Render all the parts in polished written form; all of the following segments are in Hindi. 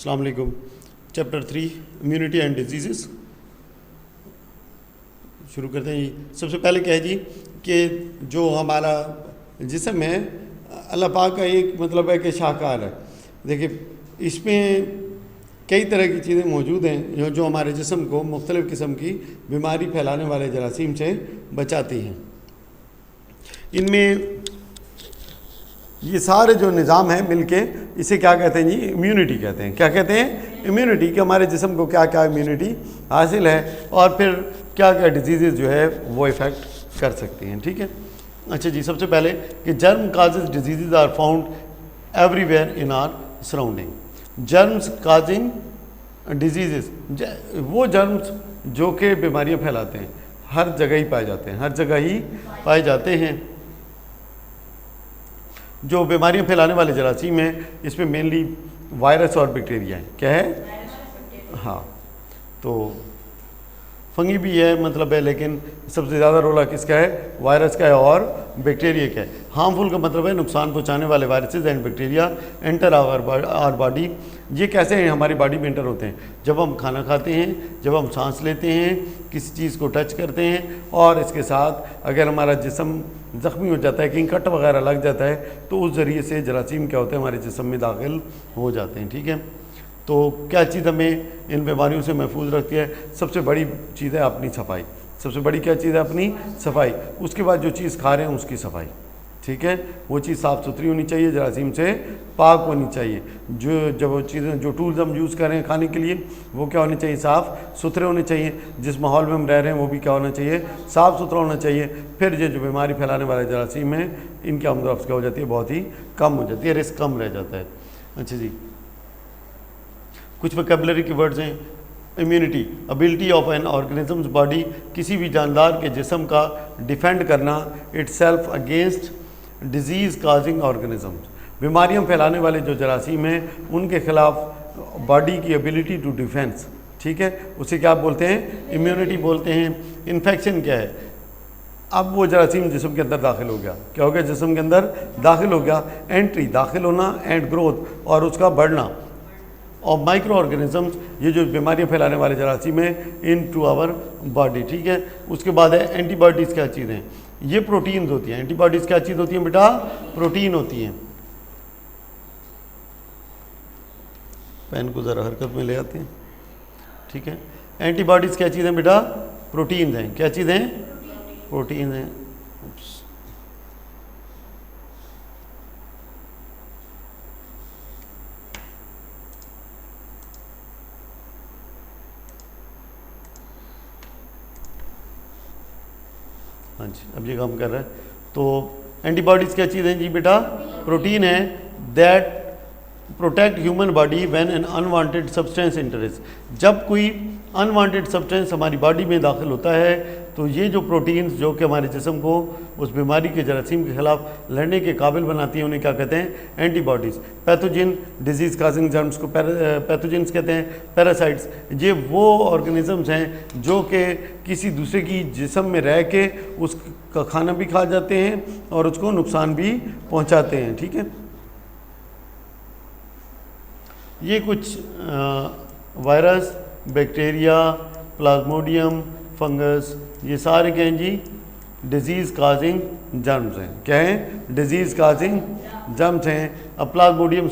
अस्सलाम वालेकुम। चैप्टर 3 इम्यूनिटी एंड डिजीज़ शुरू करते हैं जी। सबसे पहले क्या है जी कि जो हमारा जिस्म है अल्लाह पाक का एक मतलब है कि शाहकार है। देखिए इसमें कई तरह की चीज़ें मौजूद हैं जो हमारे जिस्म को मुख्तलिफ़ किस्म की बीमारी फैलाने वाले जरासीम से बचाती हैं। इनमें ये सारे जो निज़ाम हैं मिलके इसे क्या कहते हैं जी, इम्यूनिटी कहते हैं। क्या कहते हैं? इम्यूनिटी। कि हमारे जिस्म को क्या क्या इम्यूनिटी हासिल है और फिर क्या क्या डिजीज़ जो है वो इफ़ेक्ट कर सकती हैं। ठीक है, अच्छा जी। सबसे पहले कि germ causes disease are found everywhere in our surrounding. Germs causing disease, वो जर्म्स जो कि बीमारियाँ फैलाते हैं हर जगह ही पाए जाते हैं, हर जगह ही पाए जाते हैं। जो बीमारियां फैलाने वाले जरासीम हैं इसमें मेनली वायरस और बैक्टीरिया हैं। क्या है? हाँ, तो फंगी भी है मतलब है, लेकिन सबसे ज़्यादा रोल किसका है? वायरस का है और बैक्टीरिया का है। हार्मफुल का मतलब है नुकसान पहुंचाने वाले viruses and bacteria enter our body. ये कैसे हैं हमारी बॉडी में एंटर होते हैं? जब हम खाना खाते हैं, जब हम सांस लेते हैं, किसी चीज़ को टच करते हैं, और इसके साथ अगर हमारा जिस्म ज़ख्मी हो जाता है, कहीं कट वगैरह लग जाता है, तो उस ज़रिए से जरासीम क्या होते हैं हमारे जिस्म में दाखिल हो जाते हैं। ठीक है, तो क्या चीज़ हमें इन बीमारियों से महफूज रखती है? सबसे बड़ी चीज़ है अपनी सफाई। सबसे बड़ी क्या चीज़ है? अपनी सफाई। उसके बाद जो चीज़ खा रहे हैं उसकी सफाई। ठीक है, वो चीज़ साफ़ सुथरी होनी चाहिए, जरासीम से पाक होनी चाहिए। जब वो चीज़ें, जो टूल्स हम यूज़ कर रहे हैं खाने के लिए, वो क्या होने चाहिए? साफ़ सुथरे होने चाहिए। जिस माहौल में हम रह रहे हैं वो भी क्या होना चाहिए? साफ़ सुथरा होना चाहिए। फिर ये जो बीमारी फैलाने वाले जरासीम हैं इनकी आमदरफ्त क्या हो जाती है? बहुत ही कम हो जाती है, रिस्क कम रह जाता है। अच्छा जी, कुछ वोकैबुलरी के वर्ड्स हैं। Immunity, ability of N organisms body, किसी भी जानदार के जिस्म का डिफेंड करना itself against disease causing organisms. बीमारियां फैलाने वाले जो जरासीम हैं उनके खिलाफ बॉडी की एबिलिटी टू डिफेंस। ठीक है, उसे क्या बोलते हैं? इम्यूनिटी बोलते हैं। इन्फेक्शन क्या है? अब वो जरासीम जिस्म के अंदर दाखिल हो गया। क्या हो गया? जिस्म के अंदर दाखिल हो गया। एंट्री, दाखिल होना, एंड ग्रोथ, और उसका बढ़ना। और माइक्रो ऑर्गेनिजम्स, ये जो बीमारियां फैलाने वाले जरासीम हैं इन टू आवर बॉडी। ठीक है, उसके बाद है एंटीबॉडीज़। क्या चीज़ हैं? ये प्रोटीन्स होती हैं। एंटीबॉडीज़ क्या चीज़ होती हैं बेटा? प्रोटीन होती हैं। पेन को ज़रा हरकत में ले आते हैं। ठीक है, एंटीबॉडीज़ क्या चीज़ हैं बेटा? प्रोटीन्स हैं। क्या चीज़ हैं? प्रोटीन हैं। हाँ जी, अब ये काम कर रहा है। तो एंटीबॉडीज़ क्या चीज़ हैं जी बेटा? प्रोटीन है। That protect human body when an unwanted substance interest. जब कोई अनवांटेड सब्सटेंस हमारी बॉडी में दाखिल होता है तो ये जो प्रोटीन्स जो कि हमारे जिस्म को उस बीमारी के जरासीम के खिलाफ लड़ने के काबिल बनाती हैं उन्हें क्या कहते हैं? Antibodies. Pathogen, disease causing germs को पैथोजिन्स कहते हैं। पैरासाइट्स, ये वो ऑर्गेनिजम्स हैं जो कि किसी दूसरे की जिस्म में रह के उसका खाना भी खा जाते हैं और उसको नुकसान भी पहुँचाते हैं। ठीक है, ये कुछ वायरस, बैक्टीरिया, प्लाज्मोडियम, फंगस, ये सारे क्या हैं जी? डिजीज़ काजिंग जर्म्स हैं। क्या हैं? डिजीज़ काजिंग जर्म्स हैं। अब प्लाज्मोडियम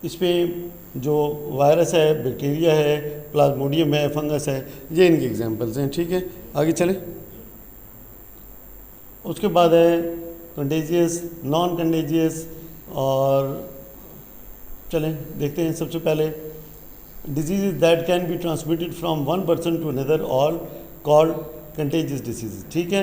इसमें जो वायरस है, बैक्टीरिया है, प्लाज्मोडियम है, फंगस है, ये इनके एग्जांपल्स हैं। ठीक है, आगे चलें। उसके बाद है कंटेजियस, नॉन कंटेजियस, और चलें देखते हैं। सबसे पहले disease that can be transmitted from one person to another all called contagious disease. ठीक है,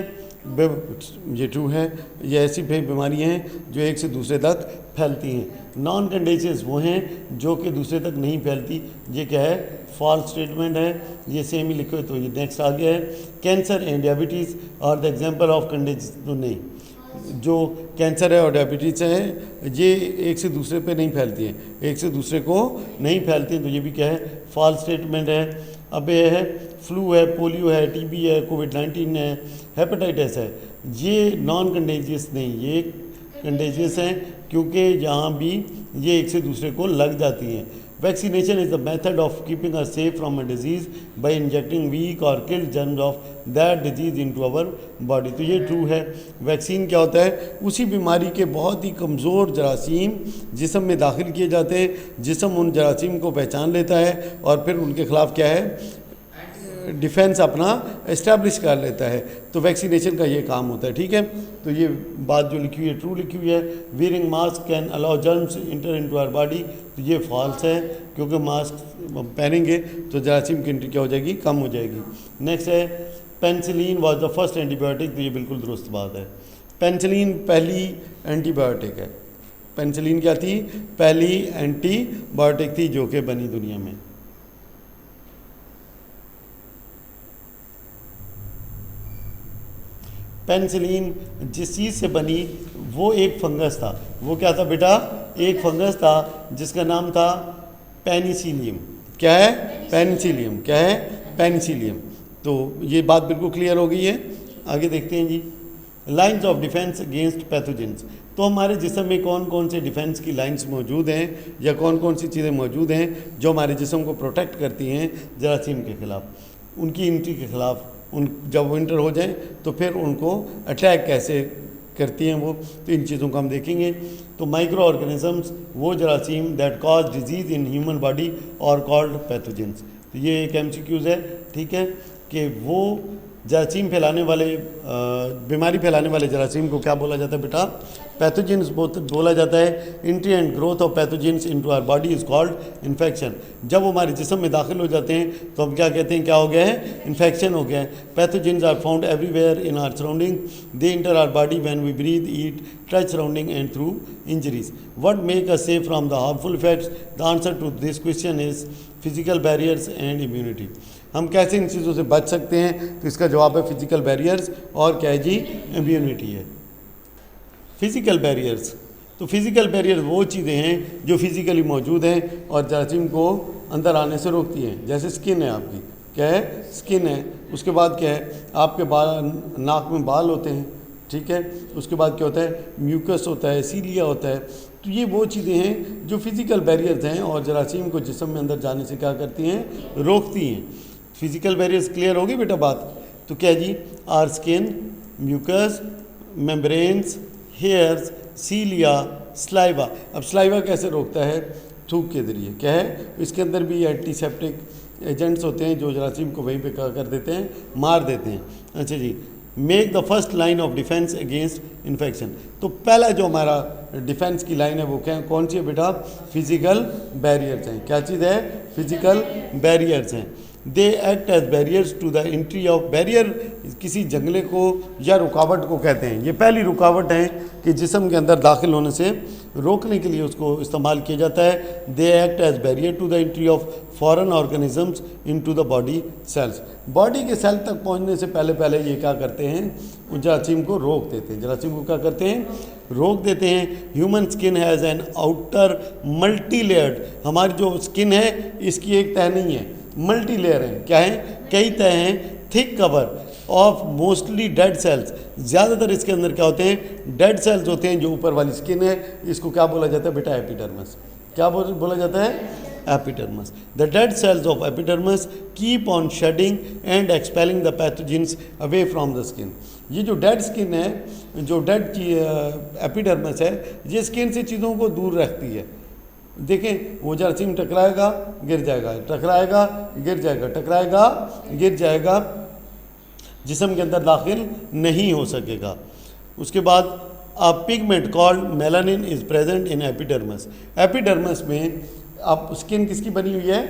ये ट्रू है। ये ऐसी बीमारियाँ हैं जो एक से दूसरे तक फैलती हैं। नॉन कंटेजियस वो हैं जो कि दूसरे तक नहीं फैलती। ये क्या है? फॉल्स स्टेटमेंट है। ये सेम ही लिखो, तो ये नेक्स्ट आ गया है। कैंसर एंड डायबिटीज़ और द एग्जाम्पल ऑफ कंटेजियस। तो नहीं, जो कैंसर है और डायबिटीज़ है ये एक से दूसरे पे नहीं फैलती हैं, एक से दूसरे को नहीं फैलती हैं। तो ये भी क्या है? फॉल्स स्टेटमेंट है। अब ये है फ्लू है, पोलियो है, टीबी है, कोविड-19 है, हेपेटाइटिस है, ये नॉन कंटेजियस नहीं, ये कंटेजियस हैं क्योंकि यहाँ भी ये एक से दूसरे को लग जाती हैं। Vaccination is the method of keeping us safe from a disease by injecting weak or killed germs of that disease into our body. तो ये ट्रू है। वैक्सीन क्या होता है? उसी बीमारी के बहुत ही कमज़ोर जरासीम जिस्म में दाखिल किए जाते हैं, जिस्म उन जरासीम को पहचान लेता है और फिर उनके ख़िलाफ़ क्या है, डिफेंस अपना इस्टेब्लिश कर लेता है। तो वैक्सीनेशन का ये काम होता है। ठीक है, तो ये बात जो लिखी हुई है ट्रू लिखी हुई है। Wearing mask can allow germs enter into our body, तो ये फॉल्स है क्योंकि मास्क पहनेंगे तो जरासीम की एंट्री क्या हो जाएगी, कम हो जाएगी। नेक्स्ट है penicillin was the first antibiotic, तो ये बिल्कुल दुरुस्त बात है। पेनिसिलिन पहली एंटीबायोटिक है। पेनिसिलिन क्या थी? पहली एंटीबायोटिक थी जो कि बनी दुनिया में। पेनिसिलिन जिस चीज़ से बनी वो एक फंगस था। वो क्या था बेटा? एक फंगस था जिसका नाम था पेनिसिलियम। क्या है? पेनिसिलियम। क्या है? पेनिसिलियम। तो ये बात बिल्कुल क्लियर हो गई है। आगे देखते हैं जी। Lines of defence against pathogens. तो हमारे जिस्म में कौन कौन से डिफेंस की लाइंस मौजूद हैं या कौन कौन सी चीज़ें मौजूद हैं जो हमारे जिस्म को प्रोटेक्ट करती हैं जरासीम के ख़िलाफ़, उनकी एंट्री के ख़िलाफ़। उन जब वो इंटर हो जाएं तो फिर उनको अटैक कैसे करती हैं वो, तो इन चीज़ों को हम देखेंगे। तो माइक्रो ऑर्गेनिजम्स वो जरासीम that cause disease in human body are called pathogens. तो ये एक MCQs है। ठीक है, कि वो जरासीम फैलाने वाले बीमारी फैलाने वाले जरासीम को क्या बोला जाता है बेटा? पैथोजेंस बोला जाता है। Entry and growth of pathogens into our body is called infection. जब वो हमारे जिस्म में दाखिल हो जाते हैं तो हम क्या कहते हैं? क्या हो गया है? इन्फेक्शन हो गया है। Pathogens are found everywhere in our surrounding. They enter our body when we breathe, eat, touch surrounding and through injuries. What make us safe from the harmful effects? The answer to this question is physical barriers and immunity. हम कैसे इन चीज़ों से बच सकते हैं? तो इसका जवाब है फिजिकल बैरियर्स और क्या है जी? इम्यूनिटी है। फिज़िकल बैरियर्स, तो फिज़िकल बैरियर वो चीज़ें हैं जो फिज़िकली मौजूद हैं और जरासीम को अंदर आने से रोकती हैं। जैसे स्किन है आपकी, क्या है? स्किन है। उसके बाद क्या है? आपके बाल, नाक में बाल होते हैं। ठीक है, उसके बाद क्या होता है? म्यूकस होता है, सीलिया होता है। तो ये वो चीज़ें हैं जो फिज़िकल बैरियर्स हैं और जरासीम को जिस्म में अंदर जाने से क्या करती हैं? रोकती हैं। फिज़िकल बैरियर्स क्लियर होगी बेटा बात? तो क्या जी? Are skin, mucous, membranes, hairs, cilia, saliva. अब स्लाइवा कैसे रोकता है? थूक के जरिए। क्या है? इसके अंदर भी एंटीसेप्टिक एजेंट्स होते हैं जो जरासीम को वहीं पे क्या कर देते हैं? मार देते हैं। अच्छा जी, make the first line of defence against infection. तो पहला जो हमारा डिफेंस की लाइन है वो क्या, कौन सी है बेटा? फिजिकल बैरियर्स हैं। क्या चीज़ है? फिजिकल बैरियर्स हैं। They act as barriers to the entry of. Barrier किसी जंगले को या रुकावट को कहते हैं। ये पहली रुकावट है कि जिस्म के अंदर दाखिल होने से रोकने के लिए उसको इस्तेमाल किया जाता है। They act as barrier to the entry of foreign organisms into the body cells. Body के सेल तक पहुंचने से पहले पहले ये क्या करते हैं? उस जरासीम को रोक देते हैं। जरासीम को क्या करते हैं? रोक देते हैं। Human skin has an outer multi layered. हमारी जो स्किन है इसकी एक तह नहीं है, मल्टी लेयर है। क्या है? कई तह हैं। Thick cover of mostly dead cells. ज़्यादातर इसके अंदर क्या होते हैं? डेड सेल्स होते हैं। जो ऊपर वाली स्किन है इसको क्या बोला जाता है बेटा? एपिडर्मिस। क्या बोला जाता है? Epidermis. The dead cells of epidermis keep on shedding and expelling the pathogens away from the skin. ये जो डेड स्किन है, जो डेड एपिडर्मिस है, ये स्किन से चीज़ों को दूर रखती है। देखें, वो जरासीम टकराएगा गिर जाएगा, टकराएगा गिर जाएगा, टकराएगा गिर जाएगा, जिस्म के अंदर दाखिल नहीं हो सकेगा। उसके बाद a pigment called melanin is present in epidermis. Epidermis में अब स्किन किसकी बनी हुई है?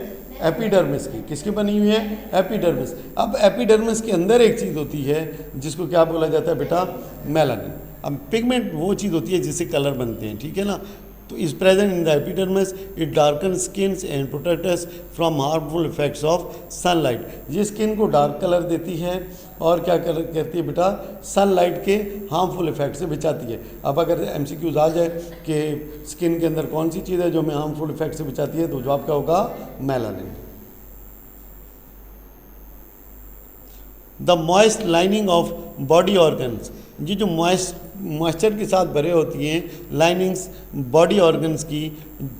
एपिडर्मिस की। किसकी बनी हुई है? एपिडर्मिस। अब एपिडर्मिस के अंदर एक चीज़ होती है जिसको क्या बोला जाता है बेटा? मेलानिन। अब पिगमेंट वो चीज़ होती है जिससे कलर बनते हैं। ठीक है ना? तो is present in the epidermis. It darken skin and protect us from harmful effects of sunlight. ये स्किन को डार्क कलर देती है और क्या कलर करती है बेटा? सनलाइट के हार्मफुल इफेक्ट से बचाती है। अब अगर MCQs आ जाए कि स्किन के अंदर कौन सी चीज़ है जो हमें हार्मफुल इफेक्ट से बचाती है, तो जवाब क्या होगा? Melanin. The moist lining of body organs, ये जो मॉइस्चर के साथ भरे होती हैं लाइनिंग्स बॉडी ऑर्गन्स की,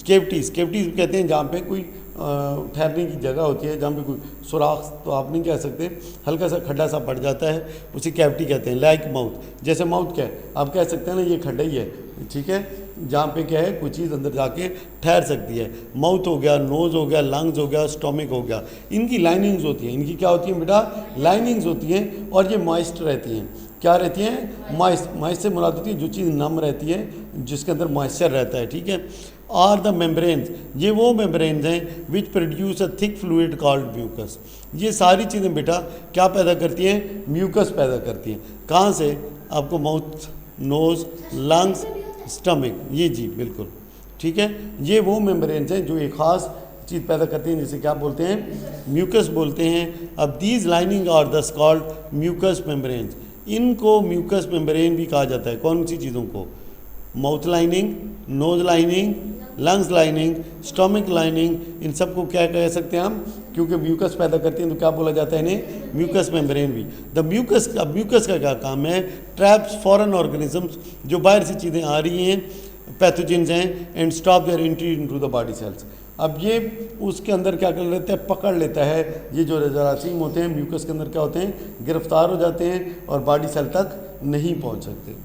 केविटीज़ कहते हैं जहाँ पे कोई ठहरने की जगह होती है, जहाँ पे कोई सुराख तो आप नहीं कह सकते, हल्का सा खड्डा सा पड़ जाता है, उसे कैविटी कहते हैं। लाइक माउथ, जैसे माउथ क्या है आप कह सकते हैं ना, ये खड्डा ही है, ठीक है, जहाँ पे क्या है कोई चीज़ अंदर जाके ठहर सकती है। माउथ हो गया, नोज़ हो गया, लंग्स हो गया, स्टोमिक हो गया, इनकी लाइनिंग्स होती हैं। इनकी क्या होती हैं बेटा? लाइनिंग्स होती हैं, और ये मॉइस्ट रहती हैं। क्या रहती हैं? मॉइस्ट से मुराद होती है जो चीज़ नम रहती है, जिसके अंदर मॉइस्चर रहता है, ठीक है। आर द मेम्ब्रेन्स, ये वो मेम्ब्रेन्स हैं which produce a thick fluid called mucus. ये सारी चीज़ें बेटा क्या पैदा करती हैं? म्यूकस पैदा करती हैं। कहाँ से? आपको माउथ, नोज़, लंग्स, स्टमक, ये जी बिल्कुल ठीक है। ये वो मेम्ब्रेन्स हैं जो एक ख़ास चीज़ पैदा करती हैं, जिसे क्या बोलते हैं? म्यूकस बोलते हैं। अब these lining are thus called mucous membranes. इनको म्यूकस मेम्ब्रेन भी कहा जाता है। कौन सी चीज़ों को? Mouth lining, nose lining, lungs lining, stomach lining, इन सब को क्या कह सकते हैं हम? क्योंकि म्यूकस पैदा करती हैं तो क्या बोला जाता है इन्हें? म्यूकस मेम्ब्रेन भी। द म्यूकस का क्या काम है? ट्रैप्स फॉरेन ऑर्गेनिजम्स, जो बाहर से चीज़ें आ रही हैं, पैथोजेंस हैं, and stop there entry into the body sales. अब ये उसके अंदर क्या कर लेता है? पकड़ लेता है। ये जो जरासीम होते हैं म्यूकस के अंदर क्या होते हैं? गिरफ्तार हो जाते हैं और बॉडी सेल तक नहीं पहुंच सकते।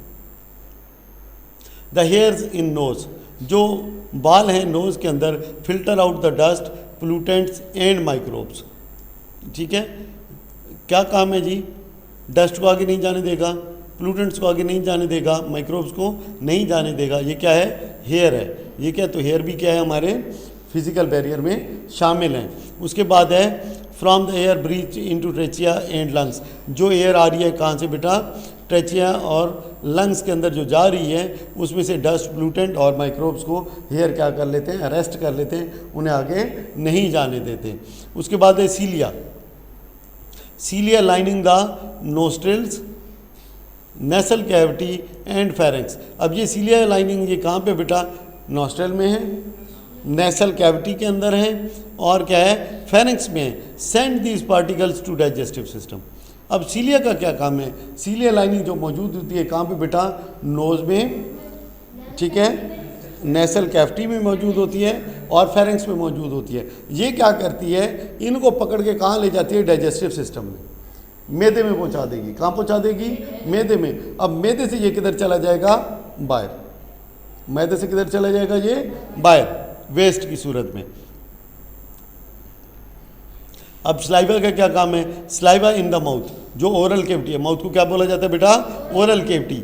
द हेयर्स इन नोज, जो बाल हैं नोज़ के अंदर, filter out the dust, pollutants and microbes, ठीक है। क्या काम है जी? डस्ट को आगे नहीं जाने देगा, पोल्यूटेंट्स को आगे नहीं जाने देगा, माइक्रोब्स को नहीं जाने देगा। ये क्या है? हेयर है। ये क्या? तो हेयर भी क्या है? हमारे फिजिकल बैरियर में शामिल हैं। उसके बाद है from the air breathe into trachea and lungs. जो एयर आ रही है कहाँ से बेटा? ट्रेचिया और लंग्स के अंदर जो जा रही है, उसमें से डस्ट, पोल्यूटेंट और माइक्रोब्स को हेयर क्या कर लेते हैं? अरेस्ट कर लेते हैं, उन्हें आगे नहीं जाने देते। उसके बाद है cilia. Cilia lining the nostrils, nasal cavity and pharynx. अब ये सीलिया लाइनिंग ये कहाँ पे बेटा? नोस्ट्रल में है, नेसल कैविटी के अंदर है, और क्या है? फेरेंक्स में है। Send these particles to digestive system. अब सीलिया का क्या काम है? सीलिया लाइनिंग जो मौजूद होती है कहाँ पे बेटा? नोज़ में, ठीक है, नेसल कैविटी में मौजूद होती है और फेरेंक्स में मौजूद होती है। ये क्या करती है? इनको पकड़ के कहाँ ले जाती है? डाइजेस्टिव सिस्टम में, मैदे में पहुँचा देगी। कहाँ पहुँचा देगी? मैदे में। अब मैदे से ये किधर चला जाएगा? बाहर। मैदे से किधर चला जाएगा? ये बाहर, वेस्ट की सूरत में। अब स्लाइवा का क्या काम है? स्लाइवा इन द माउथ, जो ओरल कैविटी है। माउथ को क्या बोला जाता है बेटा? Oral cavity.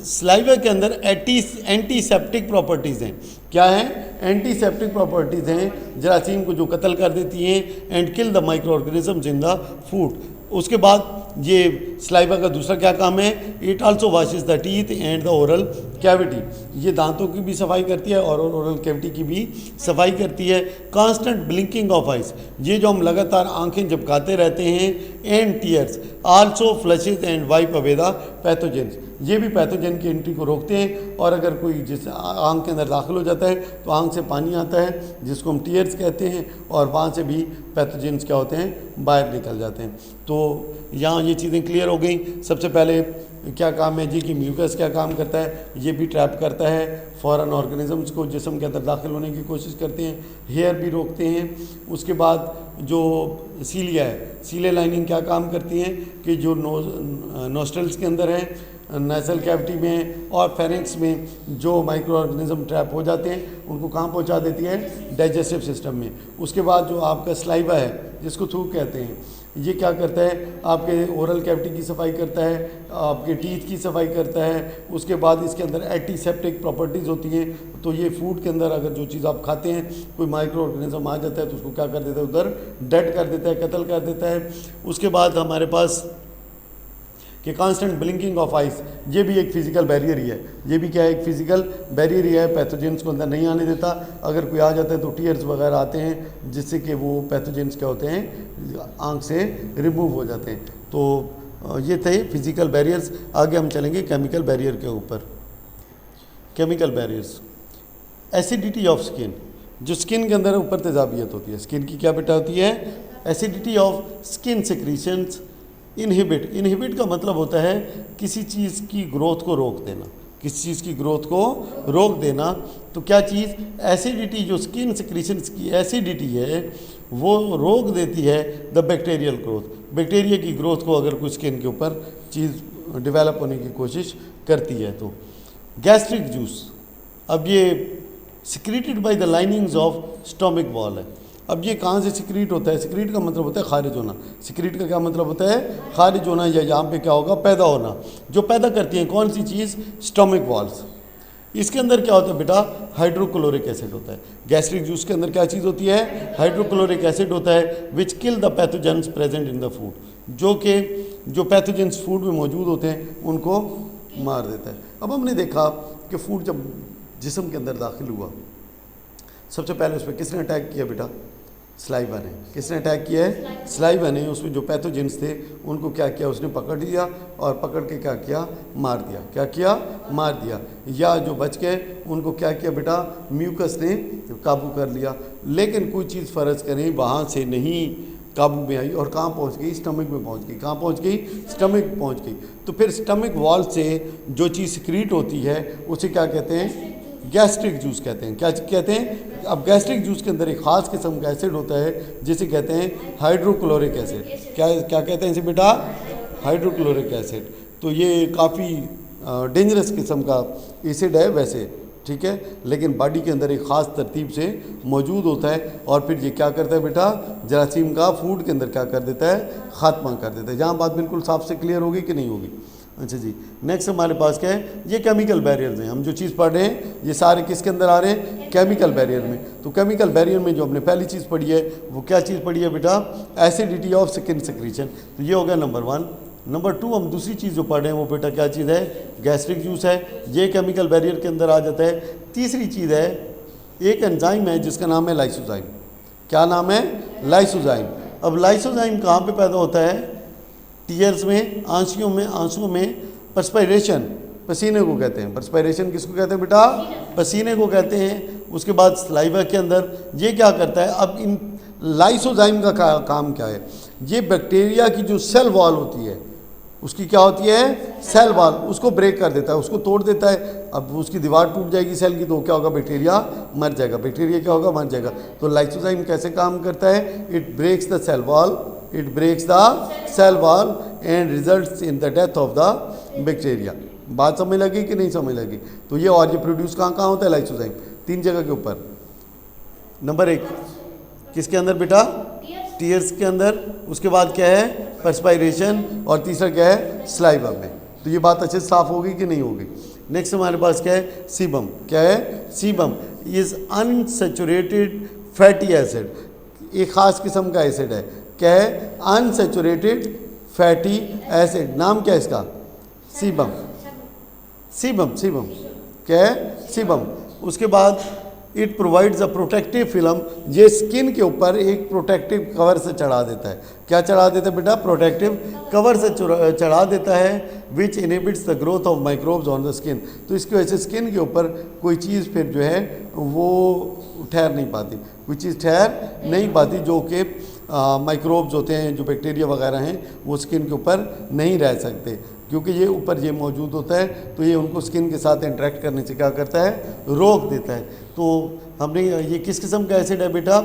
स्लाइवा के अंदर एंटीसेप्टिक प्रॉपर्टीज़ हैं। क्या है? एंटीसेप्टिक प्रॉपर्टीज़ हैं, जरासीम को जो कत्ल कर देती हैं, and kill the micro organisms in the food. उसके बाद ये स्लाइवा का दूसरा क्या काम है? It also washes the teeth and the oral cavity. ये दांतों की भी सफाई करती है और ओरल कैविटी की भी सफाई करती है। कांस्टेंट ब्लिंकिंग ऑफ आइज, ये जो हम लगातार आंखें झपकाते रहते हैं, and tears also flushes and wipe away the pathogens. ये भी पैथोजन की एंट्री को रोकते हैं, और अगर कोई जिस आंख के अंदर दाखिल हो जाता है तो आंख से पानी आता है, जिसको हम टीयर्स कहते हैं, और वहाँ से भी पैथोजेंस क्या होते हैं? बाहर निकल जाते हैं। तो यहाँ ये चीज़ें क्लियर हो गई। सबसे पहले क्या काम है जी? कि म्यूकस क्या काम करता है? ये भी ट्रैप करता है फॉरेन ऑर्गेनिजम्स को, जिस्म के अंदर दाखिल होने की कोशिश करते हैं, हेयर भी रोकते हैं। उसके बाद जो सीलिया है, सीलिया लाइनिंग क्या काम करती है? कि जो नोस्ट्रल्स के अंदर है, नेसल कैविटी में और फेरेंक्स में जो माइक्रो ऑर्गेनिज्म ट्रैप हो जाते हैं, उनको कहाँ पहुँचा देती है? डाइजेस्टिव सिस्टम में। उसके बाद जो आपका स्लाइवा है, जिसको थूक कहते हैं, ये क्या करता है? आपके ओरल कैविटी की सफाई करता है, आपके टीथ की सफाई करता है। उसके बाद इसके अंदर एंटीसेप्टिक प्रॉपर्टीज़ होती हैं, तो ये फूड के अंदर अगर जो चीज़ आप खाते हैं, कोई माइक्रो ऑर्गेनिज्म आ जाता है तो उसको क्या कर देता है? उधर डेड कर देता है, कत्ल कर देता है। उसके बाद हमारे पास कि कांस्टेंट ब्लिंकिंग ऑफ आइस, ये भी एक फिजिकल बैरियर ही है। ये भी क्या है? एक फिजिकल बैरियर ही है, पैथोजेंस को अंदर नहीं आने देता। अगर कोई आ जाता है तो टीयर्स वगैरह आते हैं, जिससे कि वो पैथोजेंस क्या होते हैं? आंख से रिमूव हो जाते हैं। तो ये थे फिजिकल बैरियर्स। आगे हम चलेंगे केमिकल बैरियर के ऊपर। Chemical barriers, acidity of skin, जो स्किन के अंदर ऊपर तेजाबियत होती है। स्किन की क्या बेटा होती है? Acidity of skin secretions inhibit का मतलब होता है किसी चीज़ की ग्रोथ को रोक देना, किसी चीज़ की ग्रोथ को रोक देना। तो क्या चीज़, एसिडिटी, जो स्किन सिक्रीशंस की एसिडिटी है वो रोक देती है द बैक्टीरियल ग्रोथ, बैक्टीरिया की ग्रोथ को अगर कोई स्किन के ऊपर चीज़ डेवलप होने की कोशिश करती है। तो गैस्ट्रिक जूस, अब ये secreted by the linings of stomach wall है। अब ये कहाँ से सिक्रीट होता है? सिक्रीट का मतलब होता है खारिज होना। सिक्रीट का क्या मतलब होता है? खारिज होना, या यहाँ पे क्या होगा, पैदा होना। जो पैदा करती है कौन सी चीज़? Stomach walls. इसके अंदर क्या होता है बेटा? हाइड्रोक्लोरिक एसिड होता है। गैस्ट्रिक जूस के अंदर क्या चीज़ होती है? हाइड्रोक्लोरिक एसिड होता है, which kill the pathogens present in the food, जो पैथोजेंस फूड में मौजूद होते हैं उनको मार देता है। अब हमने देखा कि फूड जब जिस्म के अंदर दाखिल हुआ, सबसे पहले उस पर किसने अटैक किया बेटा? सलाइवा ने। किसने अटैक किया है? सलाइवा ने। उसमें जो पैथोजेंस थे उनको क्या किया? उसने पकड़ लिया और पकड़ के क्या किया? मार दिया। क्या किया? मार दिया। या जो बच गए उनको क्या किया बेटा? म्यूकस ने काबू कर लिया। लेकिन कोई चीज़ फ़र्ज़ करें वहाँ से नहीं काबू में आई और कहाँ पहुँच गई? स्टमक में पहुँच गई। कहाँ पहुँच गई? स्टमक पहुँच गई। तो फिर स्टमक वॉल से जो चीज़ सिक्रीट होती है उसे क्या कहते हैं? गैस्ट्रिक जूस कहते हैं। क्या कहते हैं? अब गैस्ट्रिक जूस के अंदर एक ख़ास किस्म का एसिड होता है जिसे कहते हैं हाइड्रोक्लोरिक एसिड। क्या कहते हैं इसे बेटा? Hydrochloric acid. तो ये काफ़ी डेंजरस किस्म का एसिड है वैसे, ठीक है, लेकिन बॉडी के अंदर एक ख़ास तरतीब से मौजूद होता है और फिर ये क्या करता है बेटा? जरासीम का फूड के अंदर क्या कर देता है? ख़ात्मा कर देता है। जहाँ बात बिल्कुल साफ से क्लियर होगी कि नहीं होगी? अच्छा जी, नेक्स्ट हमारे पास क्या है? ये केमिकल बैरियर्स हैं। हम जो चीज़ पढ़ रहे हैं ये सारे किसके अंदर आ रहे हैं? केमिकल बैरियर में। तो केमिकल बैरियर में जो हमने पहली चीज़ पढ़ी है वो क्या चीज़ पढ़ी है बेटा? Acidity of skin secretion. तो ये हो गया नंबर 1। नंबर 2 हम दूसरी चीज़ जो पढ़ रहे हैं वो बेटा क्या चीज़ है? गैस्ट्रिक जूस है। ये केमिकल बैरियर के अंदर आ जाता है। तीसरी चीज़ है, एक एंजाइम है जिसका नाम है लाइसोजाइम। क्या नाम है? लाइसोजाइम। अब लाइसोजाइम कहाँ पे पैदा होता है? टीयर्स में, आंसुओं में पर्सपायरेशन, पसीने को कहते हैं। पर्सपायरेशन किसको कहते हैं बेटा? पसीने को कहते हैं। उसके बाद सलाइवा के अंदर ये क्या करता है? अब इन लाइसोजाइम का काम क्या है? ये बैक्टीरिया की जो सेल वॉल होती है उसकी क्या होती है? सेल वॉल, उसको ब्रेक कर देता है, उसको तोड़ देता है। अब उसकी दीवार टूट जाएगी सेल की तो क्या होगा? बैक्टीरिया मर जाएगा। बैक्टीरिया क्या होगा? मर जाएगा। तो लाइसोजाइम कैसे काम करता है? It breaks the cell wall, it breaks the cell wall and results in the death of the bacteria. बात समझ लगी कि नहीं समझ लगी? तो ये और ये प्रोड्यूस कहाँ होता है? लाइसोजाइम 3 जगह के ऊपर। नंबर 1 किसके अंदर बेटा? टीयर्स के अंदर। उसके बाद क्या है? पर्सपायरेशन। और तीसरा क्या है? सलाइवा में। तो ये बात अच्छे से साफ होगी कि नहीं होगी? नेक्स्ट हमारे पास क्या है? सीबम। क्या है? Sebum is unsaturated fatty acid. एक ख़ास किस्म का एसिड है। क्या है? Unsaturated fatty acid. नाम क्या है इसका? सीबम। सीबम क्या है? सीबम। उसके बाद it provides a protective film. ये स्किन के ऊपर एक प्रोटेक्टिव कवर से चढ़ा देता है। क्या चढ़ा देता है बेटा? प्रोटेक्टिव कवर से चढ़ा देता है, which inhibits the growth of microbes on the skin. तो इसकी वजह से स्किन के ऊपर कोई चीज़ फिर जो है वो ठहर नहीं पाती, कोई चीज़ ठहर नहीं पाती, जो कि माइक्रोब्स होते हैं, जो बैक्टीरिया वगैरह हैं वो स्किन के ऊपर नहीं रह सकते, क्योंकि ये ऊपर ये मौजूद होता है। तो ये उनको स्किन के साथ इंटरेक्ट करने से क्या करता है? रोक देता है। तो हमने ये किस किस्म का एसिड है बेटा?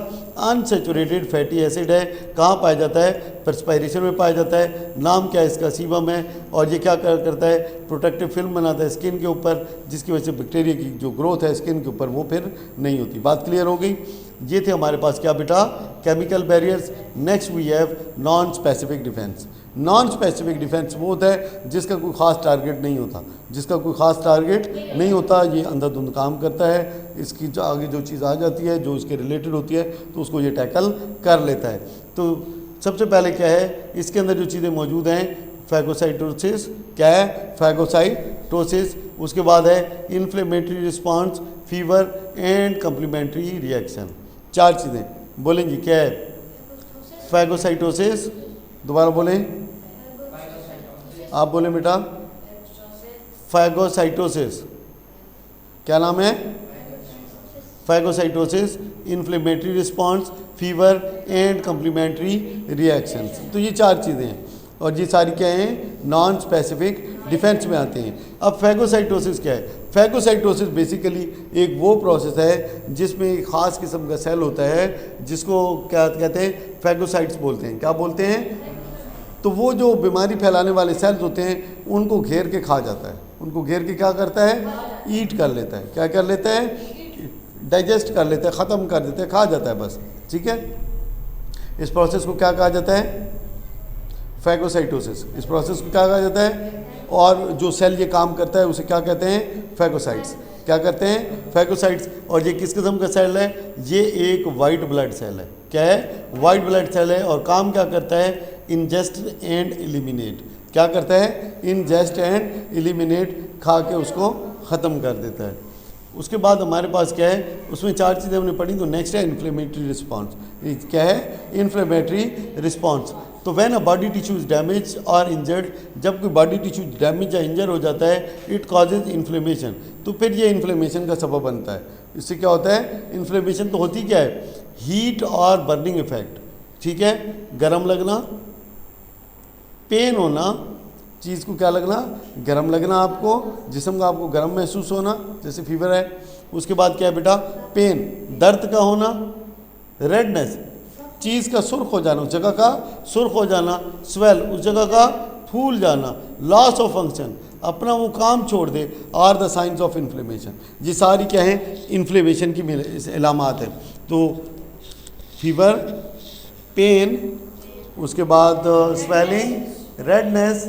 अनसैचुरेटेड फैटी एसिड है। कहाँ पाया जाता है? पर्सपायरेशन में पाया जाता है। नाम क्या है इसका? सीबम है। और ये क्या करता है? प्रोटेक्टिव फिल्म बनाता है स्किन के ऊपर, जिसकी वजह से बैक्टीरिया की जो ग्रोथ है स्किन के ऊपर वो फिर नहीं होती। बात क्लियर हो गई? ये थे हमारे पास क्या बेटा? Chemical barriers. Next we have non specific defence. Non specific defence वो होता है जिसका कोई ख़ास टारगेट नहीं होता, जिसका कोई ख़ास टारगेट नहीं होता। ये अंधाधुंध काम करता है। इसकी जो आगे जो चीज़ आ जाती है जो इसके रिलेटेड होती है तो उसको ये टैकल कर लेता है। तो सबसे पहले क्या है? इसके अंदर जो चीज़ें मौजूद हैं, फैगोसाइटोसिस। क्या है? फैगोसाइटोसिस। उसके बाद है inflammatory response, fever and complementary reaction. 4 चीज़ें बोलेंगी। क्या है? फैगोसाइटोसिस। दोबारा बोलें, आप बोलें बेटा। फैगोसाइटोसिस। क्या नाम है? Phagocytosis, inflammatory response, fever and complementary reactions. तो ये 4 चीज़ें हैं। और ये सारी क्या हैं, नॉन स्पेसिफिक डिफेंस में आते हैं। अब फैगोसाइटोसिस क्या है? फैगोसाइटोसिस बेसिकली एक वो प्रोसेस है जिसमें एक ख़ास किस्म का सेल होता है जिसको क्या कहते हैं, फैगोसाइट्स बोलते हैं। क्या बोलते हैं? तो वो जो बीमारी फैलाने वाले सेल्स होते हैं उनको घेर के खा जाता है। उनको घेर के क्या करता है? ईट कर लेता है। क्या कर लेता है? डाइजेस्ट कर लेता है, ख़त्म कर देता है, खा जाता है बस। ठीक है, इस प्रोसेस को क्या कहा जाता है? फैगोसाइटोसिस। इस प्रोसेस को क्या कहा जाता है? और जो सेल ये काम करता है उसे क्या कहते हैं? फैगोसाइट्स। क्या कहते हैं? फैगोसाइट्स। और ये किस किस्म का सेल है? ये एक वाइट ब्लड सेल है। क्या है? वाइट ब्लड सेल है। और काम क्या करता है? Ingest and eliminate. क्या करता है? इंजेस्ट एंड एलिमिनेट, खा के उसको ख़त्म कर देता है। उसके बाद हमारे पास क्या है? उसमें 4 चीज़ें हमने पढ़ी। तो नेक्स्ट है इन्फ्लेमेटरी रिस्पॉन्स। क्या है? Inflammatory response. तो when a body tissue is damage or injured, जब कोई बॉडी टिश्यू डैमेज या इंजर हो जाता है, इट कॉजेज इन्फ्लेमेशन। तो फिर ये इन्फ्लेमेशन का सबब बनता है। इससे क्या होता है? इन्फ्लेमेशन तो होती क्या है? हीट और बर्निंग इफेक्ट। ठीक है, गर्म लगना, पेन होना, चीज़ को क्या लगना? गर्म लगना, आपको जिस्म का आपको गर्म महसूस होना, जैसे फीवर है। उसके बाद क्या है बेटा? पेन, दर्द का होना, रेडनेस, चीज़ का सुर्ख हो जाना, उस जगह का सुर्ख हो जाना, स्वेल, उस जगह का फूल जाना, लॉस ऑफ फंक्शन, अपना वो काम छोड़ दे, are the signs of inflammation. ये सारी क्या है? इन्फ्लेमेशन की अलामात है। तो फीवर, पेन, उसके बाद swelling, redness,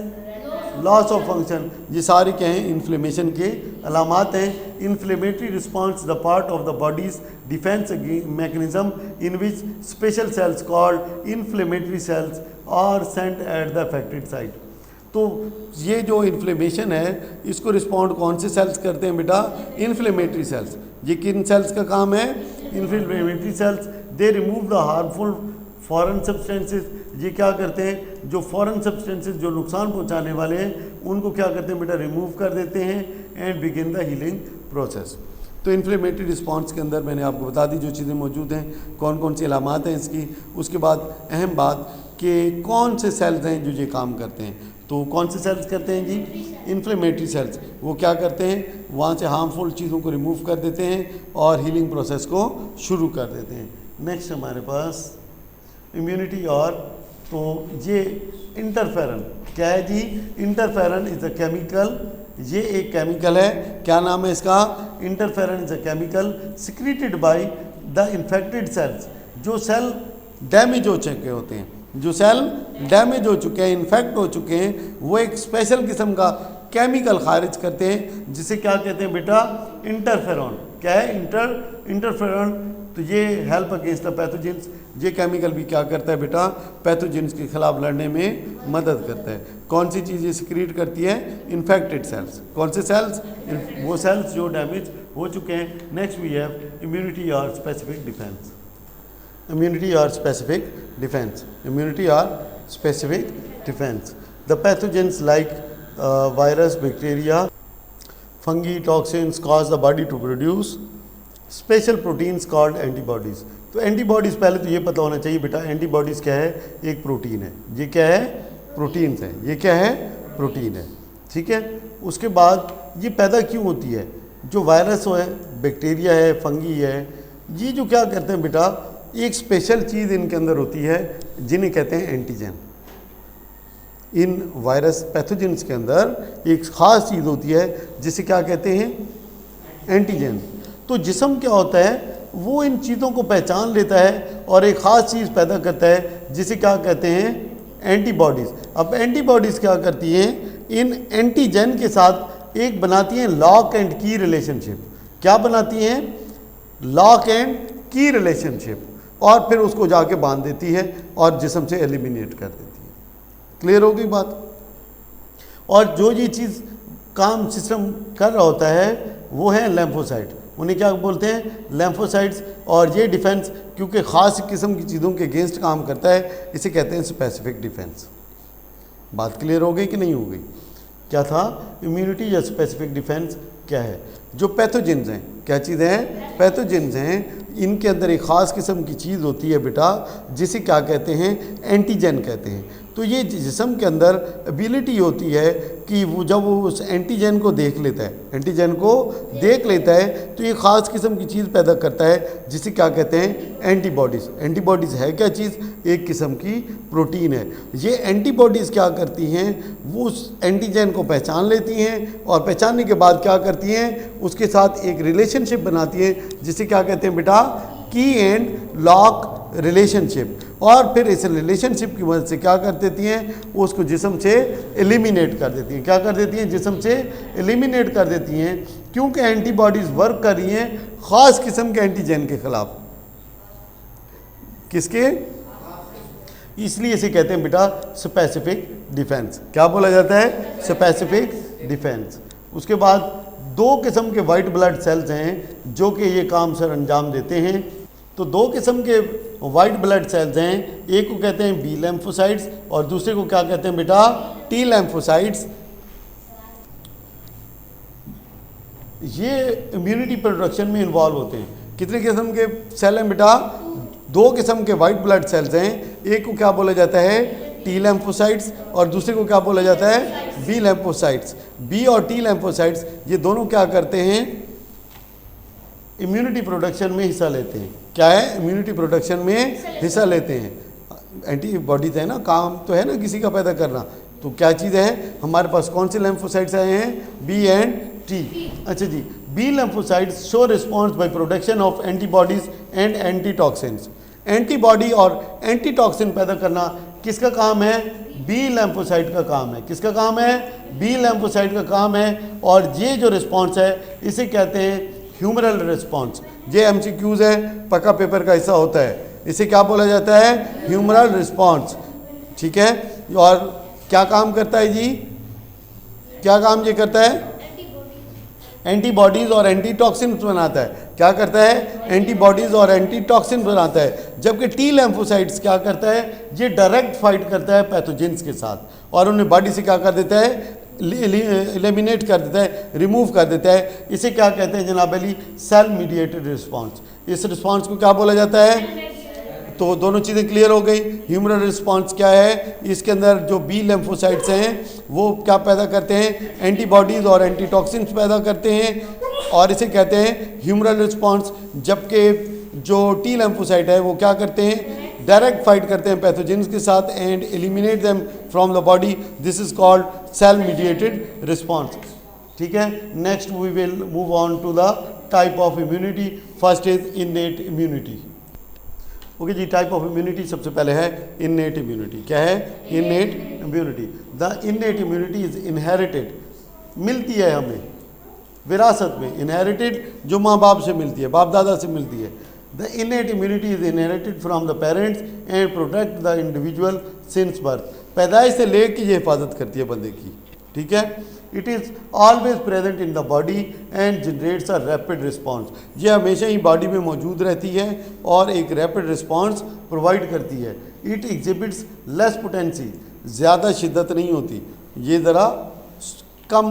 loss of function, ये सारी क्या हैं? इन्फ्लेमेशन के अलामात हैं। Inflammatory response the part of the body's defence mechanism in which special cells called inflammatory cells are sent at the affected site. तो ये जो इन्फ्लेमेशन है इसको रिस्पॉन्ड कौन से सेल्स करते हैं बेटा? Inflammatory cells. ये किन सेल्स का काम है? Inflammatory cells. They remove the harmful foreign substances. ये क्या करते हैं? जो फॉरेन सब्सटेंसेस जो नुकसान पहुंचाने वाले हैं उनको क्या करते हैं बेटा? रिमूव कर देते हैं and begin the healing process. तो इन्फ्लेमेटरी रिस्पॉन्स के अंदर मैंने आपको बता दी जो चीज़ें मौजूद हैं, कौन कौन सी अलामात हैं इसकी। उसके बाद अहम बात कि कौन से सेल्स हैं जो ये काम करते हैं। तो कौन से सेल्स करते हैं जी? Inflammatory sales. वो क्या करते हैं? वहाँ से हार्मफुल चीज़ों को रिमूव कर देते हैं और हीलिंग प्रोसेस को शुरू कर देते हैं। नेक्स्ट हमारे पास इम्यूनिटी। और तो ये इंटरफेरन क्या है जी? Interferon is a chemical. ये एक केमिकल है। क्या नाम है इसका? Interferon is a chemical secreted by the infected cells. जो सेल डैमेज हो चुके होते हैं, जो सेल डैमेज हो चुके हैं, इन्फेक्ट हो चुके हैं, वो एक स्पेशल किस्म का केमिकल खारिज करते हैं जिसे क्या कहते हैं बेटा? इंटरफेरॉन। क्या है? इंटरफेरॉन। तो ये हेल्प अगेंस्ट द पैथोजेंस। ये केमिकल भी क्या करता है बेटा? पैथोजेंस के खिलाफ लड़ने में मदद करता है। कौन सी चीज़ें सिक्रीट करती है? Infected cells. कौन से सेल्स? वो सेल्स जो डैमेज हो चुके हैं। नेक्स्ट वी हैव इम्यूनिटी और स्पेसिफिक डिफेंस। इम्यूनिटी और स्पेसिफिक डिफेंस। इम्यूनिटी और specific defence. The pathogens like virus, bacteria, fungi, toxins cause the body to produce special proteins called antibodies. तो एंटीबॉडीज़ पहले तो ये पता होना चाहिए बेटा, एंटीबॉडीज़ क्या है? एक प्रोटीन है। ये क्या है? प्रोटीन्स है। ये क्या है? प्रोटीन है। ठीक है, उसके बाद ये पैदा क्यों होती है? जो वायरस है, बैक्टीरिया है, फंगी है, ये जो क्या करते हैं बेटा? एक स्पेशल चीज़ इनके अंदर होती है जिन्हें कहते हैं एंटीजन। इन वायरस पैथोजेंस के अंदर एक ख़ास चीज़ होती है जिसे क्या कहते हैं? एंटीजन। तो जिस्म क्या होता है? वो इन चीज़ों को पहचान लेता है और एक ख़ास चीज़ पैदा करता है जिसे क्या कहते हैं? एंटीबॉडीज़। अब एंटीबॉडीज़ क्या करती हैं? इन एंटीजन के साथ एक बनाती हैं लॉक एंड की रिलेशनशिप। क्या बनाती हैं? लॉक एंड की रिलेशनशिप। और फिर उसको जाके बांध देती है और जिस्म से एलिमिनेट कर देती है। क्लियर हो गई बात? और जो ये चीज़ काम सिस्टम कर रहा होता है वो है लेम्फोसाइट। उन्हें क्या बोलते हैं? लेम्फोसाइट्स। और ये डिफेंस क्योंकि ख़ास किस्म की चीज़ों के अगेंस्ट काम करता है, इसे कहते हैं स्पेसिफिक डिफेंस। बात क्लियर हो गई कि नहीं हो गई? क्या था? इम्यूनिटी या स्पेसिफिक डिफेंस क्या है? जो पैथोजेंस हैं, क्या चीज़ें हैं? पैथोजेंस हैं। इनके अंदर एक ख़ास किस्म की चीज़ होती है बेटा जिसे क्या कहते हैं? एंटीजन कहते हैं। तो ये जिस्म के अंदर एबिलिटी होती है कि वो जब वो उस एंटीजन को देख लेता है, एंटीजन को देख लेता है तो ये ख़ास किस्म की चीज़ पैदा करता है जिसे क्या कहते हैं, एंटीबॉडीज़। एंटीबॉडीज़ है क्या चीज़, एक किस्म की प्रोटीन है। ये एंटीबॉडीज़ क्या करती हैं, वो उस एंटीजन को पहचान लेती हैं और पहचानने के बाद क्या करती हैं, उसके साथ एक रिलेशनशिप बनाती हैं जिसे क्या कहते हैं बेटा, की एंड लॉक रिलेशनशिप। और फिर इस रिलेशनशिप की मदद से क्या कर देती हैं, उसको जिस्म से एलिमिनेट कर देती हैं। क्या कर देती हैं, जिस्म से एलिमिनेट कर देती हैं, क्योंकि एंटीबॉडीज़ वर्क कर रही हैं ख़ास किस्म के एंटीजन के ख़िलाफ़। किसके, इसलिए इसे कहते हैं बेटा स्पेसिफिक डिफेंस। क्या बोला जाता है, स्पेसिफिक डिफेंस। उसके बाद दो किस्म के वाइट ब्लड सेल्स हैं जो कि ये काम सर अंजाम देते हैं। तो दो किस्म के वाइट ब्लड सेल्स हैं, एक को कहते हैं बी लैम्फोसाइट्स और दूसरे को क्या कहते हैं बेटा, टी लैम्फोसाइट्स। ये इम्यूनिटी प्रोडक्शन में इन्वॉल्व होते हैं। कितने किस्म के सेल हैं बेटा, दो किस्म के वाइट ब्लड सेल्स हैं, एक को क्या बोला जाता है, टी लैम्फोसाइट्स और दूसरे को क्या बोला जाता है, बी लैम्फोसाइट्स। बी और टी लैम्फोसाइट्स ये दोनों क्या करते हैं, इम्यूनिटी प्रोडक्शन में हिस्सा लेते हैं। क्या है, इम्यूनिटी प्रोडक्शन में हिस्सा लेते हैं। एंटीबॉडीज है ना, काम तो है ना किसी का पैदा करना। तो क्या चीज़ है, हमारे पास कौन से लैम्फोसाइट्स आए हैं, बी एंड टी। अच्छा जी, B lymphocytes show response by production of antibodies and antitoxins. Antibody और एंटीटॉक्सिन पैदा करना किसका काम है, बी लैम्फोसाइट का काम है। किसका काम है, बी लैम्फोसाइट का काम है। और ये जो रिस्पॉन्स है इसे कहते हैं ह्यूमरल रिस्पॉन्स। ये एमसीक्यूज है, पक्का पेपर का हिस्सा होता है। इसे क्या बोला जाता है, ह्यूमरल रिस्पॉन्स। ठीक है, और क्या काम करता है जी, क्या काम ये करता है, एंटीबॉडीज़ और एंटीटॉक्सिन्स बनाता है। क्या करता है, एंटीबॉडीज़ और एंटीटॉक्सिन्स बनाता है। जबकि टी लैम्फोसाइट्स क्या करता है, ये डायरेक्ट फाइट करता है पैथोजेंस के साथ और उन्हें बॉडी से क्या कर देता है, एलिमिनेट कर देता है, रिमूव कर देता है। इसे क्या कहते हैं जनाब अली, सेल मीडिएटेड रिस्पॉन्स। इस रिस्पॉन्स को क्या बोला जाता है, तो दोनों चीज़ें क्लियर हो गई। ह्यूमरल रिस्पॉन्स क्या है, इसके अंदर जो बी लैम्फोसाइट्स हैं वो क्या पैदा करते हैं, एंटीबॉडीज़ और एंटीटॉक्सिन्स पैदा करते हैं और इसे कहते हैं ह्यूमरल रिस्पॉन्स। जबकि जो टी लैम्फोसाइट है वो क्या करते हैं, डायरेक्ट फाइट करते हैं पैथोजेंस के साथ and eliminate them from the body. This is called cell mediated response. ठीक है, next we will move on to the type of immunity. First is innate immunity. Okay जी, टाइप ऑफ इम्यूनिटी सबसे पहले है इननेट इम्यूनिटी। क्या है, innate immunity. The innate immunity is inherited, मिलती है हमें विरासत में। इनहेरिटेड जो माँ बाप से मिलती है, बाप दादा से मिलती है। The innate immunity is inherited from the parents and protect the individual since birth. पैदाइश से लेकर ये हिफाजत करती है बंदे की। ठीक है, it is always present in the body and generates a rapid response. ये हमेशा ही बॉडी में मौजूद रहती है और एक रैपिड रिस्पॉन्स प्रोवाइड करती है। इट एग्जिबिट्स लेस पोटेंसी, ज़्यादा शिद्दत नहीं होती, ये ज़रा कम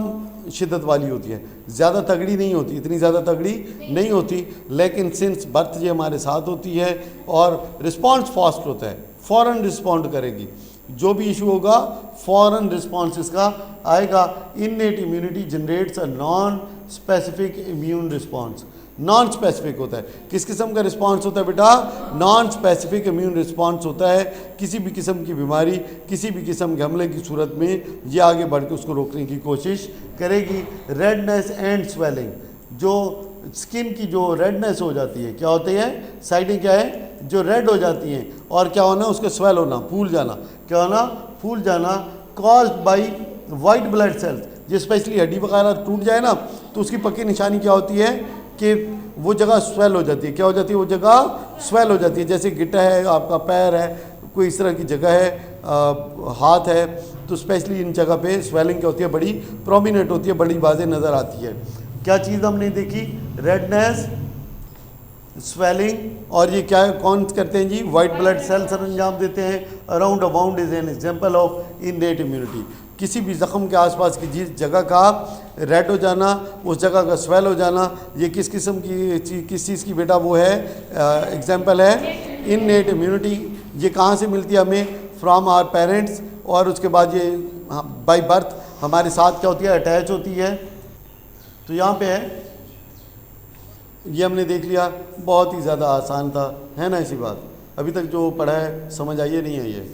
शिद्दत वाली होती है, ज़्यादा तगड़ी नहीं होती, इतनी ज़्यादा तगड़ी नहीं होती। लेकिन सिंस बर्थ ये हमारे साथ होती है और रिस्पॉन्स फास्ट होता है, फ़ौरन रिस्पॉन्ड करेगी। जो भी इशू होगा फ़ौरन रिस्पॉन्स इसका आएगा। Innate immunity generates a non specific immune response. Non specific होता है, किस किस्म का रिस्पॉन्स होता है बेटा, नॉन स्पेसिफिक इम्यून रिस्पॉन्स होता है। किसी भी किस्म की बीमारी, किसी भी किस्म के हमले की सूरत में ये आगे बढ़ के उसको रोकने की कोशिश करेगी। रेडनेस एंड स्वेलिंग, जो स्किन की जो रेडनेस हो जाती है, क्या होती है, साइडें क्या है, जो रेड हो जाती हैं, और क्या होना, उसका स्वेल होना, फूल जाना। क्या होना, फूल जाना, caused by white blood cells. जो स्पेशली हड्डी वगैरह टूट जाए ना तो उसकी पक्की निशानी क्या होती है कि वो जगह स्वेल हो जाती है। क्या हो जाती है, वो जगह स्वेल हो जाती है। जैसे गिट्टा है, आपका पैर है, कोई इस तरह की जगह है, हाथ है, तो स्पेशली इन जगह पे स्वेलिंग क्या होती है, बड़ी प्रोमिनेंट होती है, बड़ी वाज़ेह नज़र आती है। क्या चीज़ हमने देखी, रेडनेस, स्वेलिंग, और ये क्या कौन करते हैं जी, वाइट ब्लड सेल्स अंजाम देते हैं। Around a bound is an example of innate immunity. किसी भी ज़ख्म के आसपास की जिस जगह का रेड हो जाना, उस जगह का स्वेल हो जाना, ये किस किस्म की किस चीज़ की बेटा वो है, एग्जांपल है इननेट इम्यूनिटी। ये कहाँ से मिलती है हमें, फ्रॉम आवर पेरेंट्स और उसके बाद ये बाय बर्थ हमारे साथ क्या होती है, अटैच होती है। तो यहाँ पे है, ये हमने देख लिया, बहुत ही ज़्यादा आसान था, है ना। ऐसी बात अभी तक जो पढ़ा है समझ आई है नहीं आई है,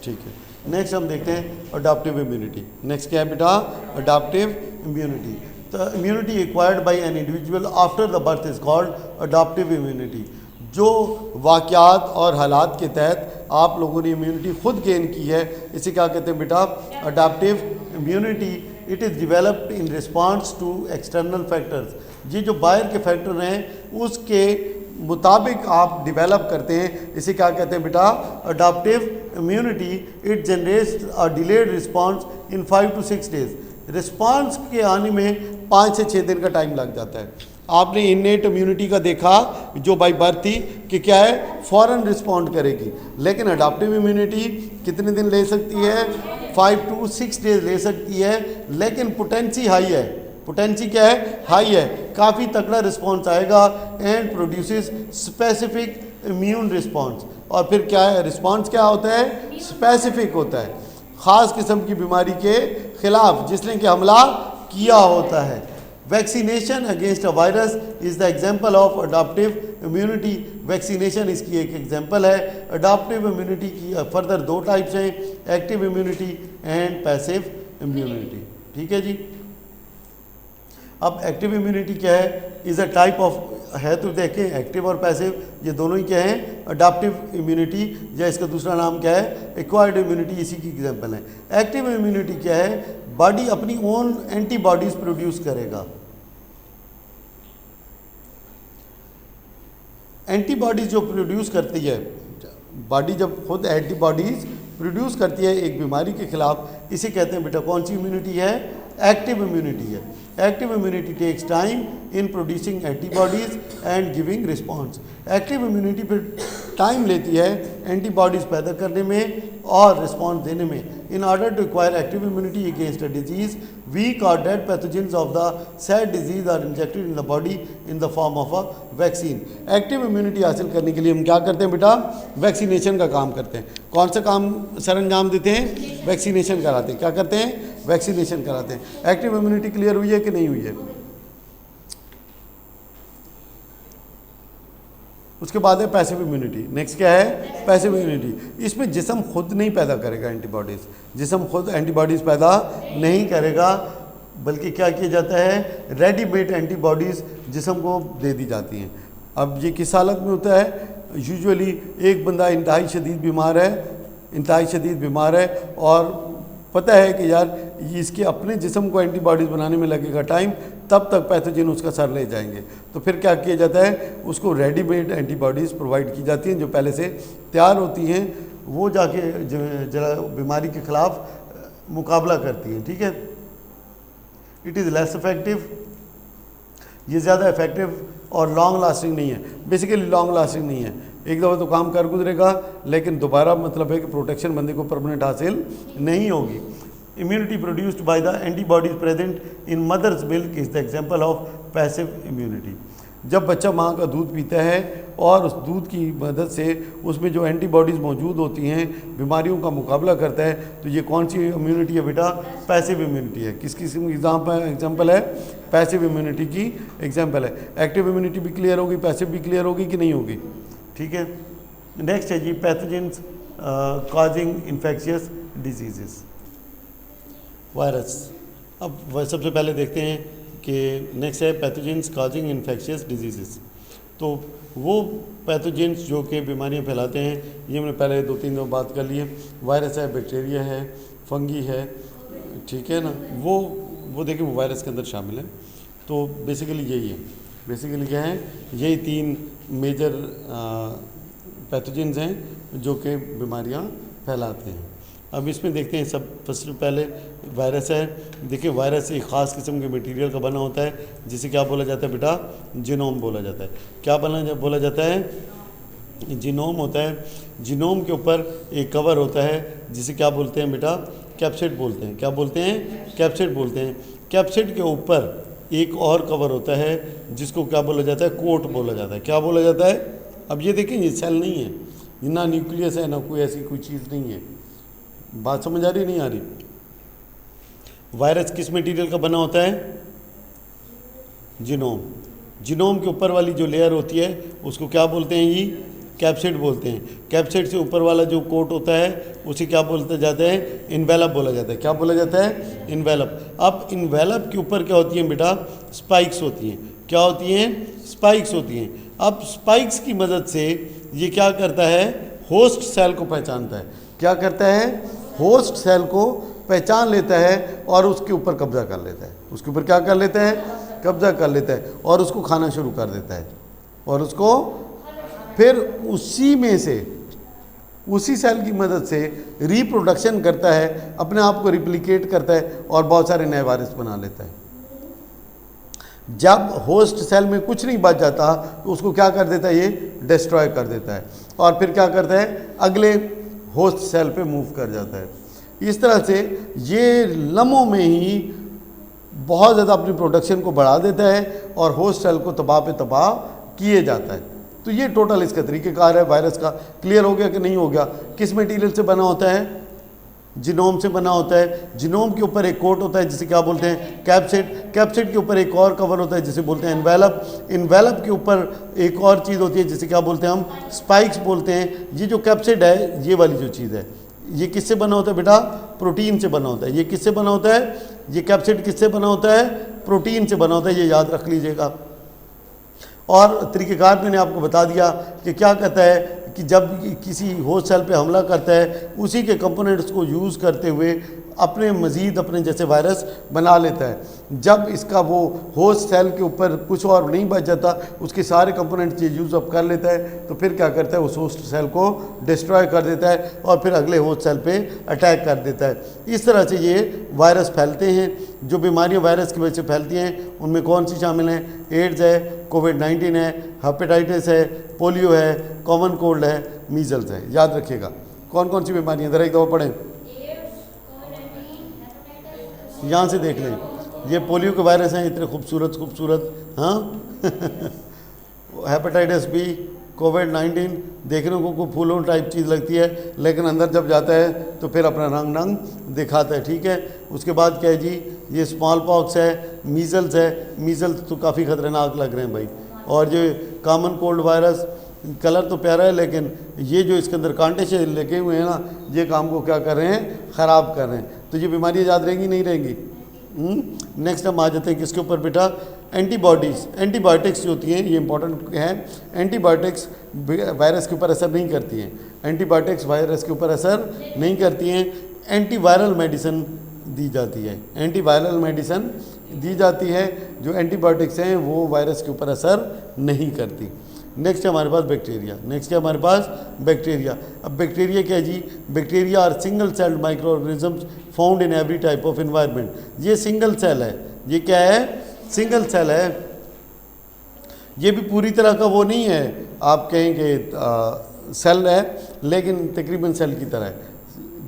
ठीक है। नेक्स्ट हम देखते हैं अडॉप्टिव इम्यूनिटी। नेक्स्ट क्या है बेटा, adaptive immunity. The immunity acquired by an individual after the birth is called adoptive immunity. जो वाक़यात और हालात के तहत आप लोगों ने इम्यूनिटी खुद गेन की है, इसे क्या कहते हैं बेटा, adaptive immunity. It is developed in response to external factors. ये जो बाहर के फैक्टर हैं उसके मुताबिक आप डिवेलप करते हैं, इसे क्या कहते हैं बेटा, adaptive immunity. It generates a delayed response in 5 to 6 days। Response के आने में 5 से 6 दिन का टाइम लग जाता है। आपने इनेट इम्यूनिटी का देखा जो बाय बर्थ थी कि क्या है, फ़ौरन रिस्पॉन्ड करेगी, लेकिन अडॉप्टिव इम्यूनिटी कितने दिन ले सकती है, 5 to 6 days ले सकती है, लेकिन पोटेंसी हाई है। पोटेंसी क्या है, हाई है, काफ़ी तगड़ा रिस्पॉन्स आएगा and produces specific immune response. और फिर क्या है, रिस्पॉन्स क्या होता है, स्पेसिफिक होता है, ख़ास किस्म की बीमारी के खिलाफ जिसने कि हमला किया होता है। Vaccination against a virus is the example of adoptive immunity. Vaccination इसकी एक एग्जाम्पल है। अडॉप्टिव इम्यूनिटी की फर्दर 2 टाइप्स हैं, active immunity and passive immunity. ठीक है जी। अब एक्टिव इम्यूनिटी क्या है, इज़ अ टाइप ऑफ है, तो देखें एक्टिव और पैसिव ये दोनों ही क्या हैं, अडॉप्टिव इम्यूनिटी, या इसका दूसरा नाम क्या है, एक्वायर्ड इम्यूनिटी, इसी की एग्जाम्पल है। एक्टिव इम्यूनिटी क्या है, बॉडी अपनी ओन एंटीबॉडीज़ प्रोड्यूस करेगा। एंटीबॉडीज़ जो प्रोड्यूस करती है, बॉडी जब खुद एंटीबॉडीज़ प्रोड्यूस करती है एक बीमारी के खिलाफ, इसे कहते हैं बेटा कौन सी इम्यूनिटी है, एक्टिव इम्यूनिटी है। Active immunity takes time in producing antibodies and giving response. Active immunity फिर टाइम लेती है एंटीबॉडीज़ पैदा करने में और रिस्पॉन्स देने में। In order to acquire active immunity against a disease, weak or dead pathogens of the said disease are injected in the body in the form of a vaccine. Active immunity हासिल करने के लिए हम क्या करते हैं बेटा, वैक्सीनेशन का काम करते हैं। कौन सा काम सरंजाम देते हैं, वैक्सीनेशन कराते हैं। क्या करते हैं, वैक्सीनेशन कराते हैं। एक्टिव इम्यूनिटी क्लियर हुई है कि नहीं हुई है। उसके बाद है पैसिव इम्यूनिटी। नेक्स्ट क्या है, पैसिव इम्यूनिटी। इसमें जिस्म खुद नहीं पैदा करेगा एंटीबॉडीज़, जिस्म खुद एंटीबॉडीज़ पैदा नहीं करेगा, बल्कि क्या किया जाता है, रेडीमेड एंटीबॉडीज़ जिस्म को दे दी जाती हैं। अब ये किस हालत में होता है, यूजुअली एक बंदा इंतहाई शदीद बीमार है और पता है कि यार इसके अपने जिस्म को एंटीबॉडीज़ बनाने में लगेगा टाइम, तब तक पैथोजन उसका सर ले जाएंगे। तो फिर क्या किया जाता है, उसको रेडीमेड एंटीबॉडीज़ प्रोवाइड की जाती हैं जो पहले से तैयार होती हैं, वो जाके जरा बीमारी के ख़िलाफ़ मुकाबला करती हैं। ठीक है। इट इज़ लेस इफेक्टिव, ये ज़्यादा इफेक्टिव और लॉन्ग लास्टिंग नहीं है। बेसिकली लॉन्ग लास्टिंग नहीं है, एक दफ़ा तो काम कर गुजरेगा, लेकिन दोबारा मतलब है कि प्रोटेक्शन बंदे को परमानेंट हासिल नहीं होगी। Immunity produced by the antibodies present in mother's milk is the example of passive immunity. जब बच्चा माँ का दूध पीता है और उस दूध की मदद से उसमें जो एंटीबॉडीज़ मौजूद होती हैं बीमारियों का मुकाबला करता है, तो ये कौन सी इम्यूनिटी है बेटा, पैसिव इम्यूनिटी है। किस किस्म की एग्जाम्पल है, पैसिव इम्यूनिटी की एग्जाम्पल है। एक्टिव इम्यूनिटी भी क्लियर होगी, पैसिव भी क्लियर होगी कि नहीं होगी। ठीक है। नेक्स्ट है जी pathogens causing infectious disease, virus. अब सबसे पहले देखते हैं कि नेक्स्ट है पैथोजेंस कॉजिंग इन्फेक्शियस डिजीज़। तो वो पैथोजेंस जो कि बीमारियां फैलाते हैं, ये हमने पहले 2-3 दिन बात कर ली है। वायरस है, बैक्टीरिया है, फंगी है, ठीक है ना, वो देखिए वो वायरस के अंदर शामिल है। तो बेसिकली यही है, बेसिकली क्या है, यही 3 मेजर पैथोजेंस हैं जो कि बीमारियां फैलाते हैं। अब इसमें देखते हैं सबसे पहले वायरस है। देखिए वायरस एक ख़ास किस्म के मटेरियल का बना होता है जिसे क्या बोला जाता है बेटा, जीनोम बोला जाता है। क्या बोला जाता है, जीनोम होता है। जीनोम के ऊपर एक कवर होता है जिसे क्या बोलते हैं बेटा, कैप्सिड बोलते हैं। क्या बोलते हैं, कैप्सिड बोलते हैं। कैप्सिड के ऊपर एक और कवर होता है जिसको क्या बोला जाता है, कोट बोला जाता है। क्या बोला जाता है, अब ये देखें ये सेल नहीं है, ना न्यूक्लियस है, ना कोई ऐसी कोई चीज़ नहीं है, बात समझ आ रही नहीं आ रही? वायरस किस मटेरियल का बना होता है? जीनोम। जीनोम के ऊपर वाली जो लेयर होती है उसको क्या बोलते हैं जी? कैप्सिड बोलते हैं। कैप्सिड से ऊपर वाला जो कोट होता है उसे क्या बोलते जाता है? इन्वेलप बोला जाता है। क्या बोला जाता है? इन्वेलप। अब इन्वेलप के ऊपर क्या होती हैं बेटा? स्पाइक्स होती हैं। क्या होती हैं? स्पाइक्स होती हैं। अब स्पाइक्स की मदद से ये क्या करता है? होस्ट सेल को पहचानता है। क्या करता है? होस्ट सेल को पहचान लेता है और उसके ऊपर कब्जा कर लेता है। उसके ऊपर क्या कर लेता है? कब्जा कर लेता है और उसको खाना शुरू कर देता है। और उसको फिर उसी में से, उसी सेल की मदद से रिप्रोडक्शन करता है, अपने आप को रिप्लिकेट करता है और बहुत सारे नए वायरस बना लेता है। जब होस्ट सेल में कुछ नहीं बच जाता तो उसको क्या कर देता है? ये डिस्ट्रॉय कर देता है और फिर क्या करता है? अगले होस्ट सेल पे मूव कर जाता है। इस तरह से ये लम्हों में ही बहुत ज़्यादा अपनी प्रोडक्शन को बढ़ा देता है और होस्ट सेल को तबाह पे तबाह किए जाता है। तो ये टोटल इसका तरीक़ेकार है वायरस का। क्लियर हो गया कि नहीं हो गया? किस मटेरियल से बना होता है? जीनोम से बना होता है। जीनोम के ऊपर एक कोट होता है जिसे क्या बोलते हैं? कैप्सिड। कैप्सिड के ऊपर एक और कवर होता है जिसे बोलते हैं इन्वेलप। इन्वेलप के ऊपर एक और चीज़ होती है जिसे क्या बोलते हैं? हम स्पाइक्स बोलते हैं। ये जो कैप्सिड है, ये वाली जो चीज़ है, ये किससे बना होता है बेटा? प्रोटीन से बना होता है। ये किससे बना होता है? ये कैप्सिड किससे बना होता है? प्रोटीन से बना होता है। ये याद रख लीजिएगा। और तरीक़ेकार मैंने आपको बता दिया कि क्या कहता है कि जब किसी होस्ट सेल पे हमला करता है, उसी के कंपोनेंट्स को यूज़ करते हुए अपने मज़ीद अपने जैसे वायरस बना लेता है। जब इसका वो होस्ट सेल के ऊपर कुछ और नहीं बच जाता, उसके सारे कंपोनेंट्स ये यूज़ अप कर लेता है, तो फिर क्या करता है? उस होस्ट सेल को डिस्ट्रॉय कर देता है और फिर अगले होस्ट सेल पे अटैक कर देता है। इस तरह से ये वायरस फैलते हैं। जो बीमारियाँ वायरस की वजह से फैलती हैं उनमें कौन सी शामिल हैं? एड्स है, कोविड-19 है, हेपेटाइटिस है, पोलियो है, कॉमन कोल्ड है, मीजल्स है। याद रखिएगा। कौन कौन सी बीमारियाँ? ज़रा एक दफ़ा पढ़ें, यहाँ से देख लें। ये पोलियो के वायरस हैं, इतने खूबसूरत खूबसूरत। हाँ हेपेटाइटिस बी, कोविड-19 देखने को कोई फूलों टाइप चीज़ लगती है, लेकिन अंदर जब जाता है तो फिर अपना रंग रंग दिखाता है। ठीक है। उसके बाद क्या है जी? ये स्मॉल पॉक्स है, मीजल्स है। मीजल्स तो काफ़ी ख़तरनाक लग रहे हैं भाई। और ये कॉमन कोल्ड वायरस, कलर तो प्यारा है लेकिन ये जो इसके अंदर कांटे से लगे हुए हैं ना, ये काम को क्या कर रहे हैं? ख़राब कर रहे हैं। तो ये बीमारियाँ याद रहेंगी नहीं रहेंगी? नेक्स्ट हम आ जाते हैं किसके ऊपर बेटा? एंटीबॉडीज़। एंटीबायोटिक्स जो होती हैं ये इंपॉर्टेंट है। एंटीबायोटिक्स वायरस के ऊपर असर नहीं करती हैं। एंटीबायोटिक्स वायरस के ऊपर असर नहीं करती हैं। एंटीवायरल मेडिसिन दी जाती है। एंटीवायरल मेडिसिन दी जाती है। जो एंटीबायोटिक्स हैं वो वायरस के ऊपर असर नहीं करती। नेक्स्ट है हमारे पास बैक्टीरिया। नेक्स्ट है हमारे पास बैक्टीरिया। अब बैक्टीरिया क्या है जी? Bacteria are single celled microorganisms found in every type of environment. ये सिंगल सेल है। ये क्या है? सिंगल सेल है। ये भी पूरी तरह का वो नहीं है, आप कहेंगे सेल है, लेकिन तकरीबन सेल की तरह है।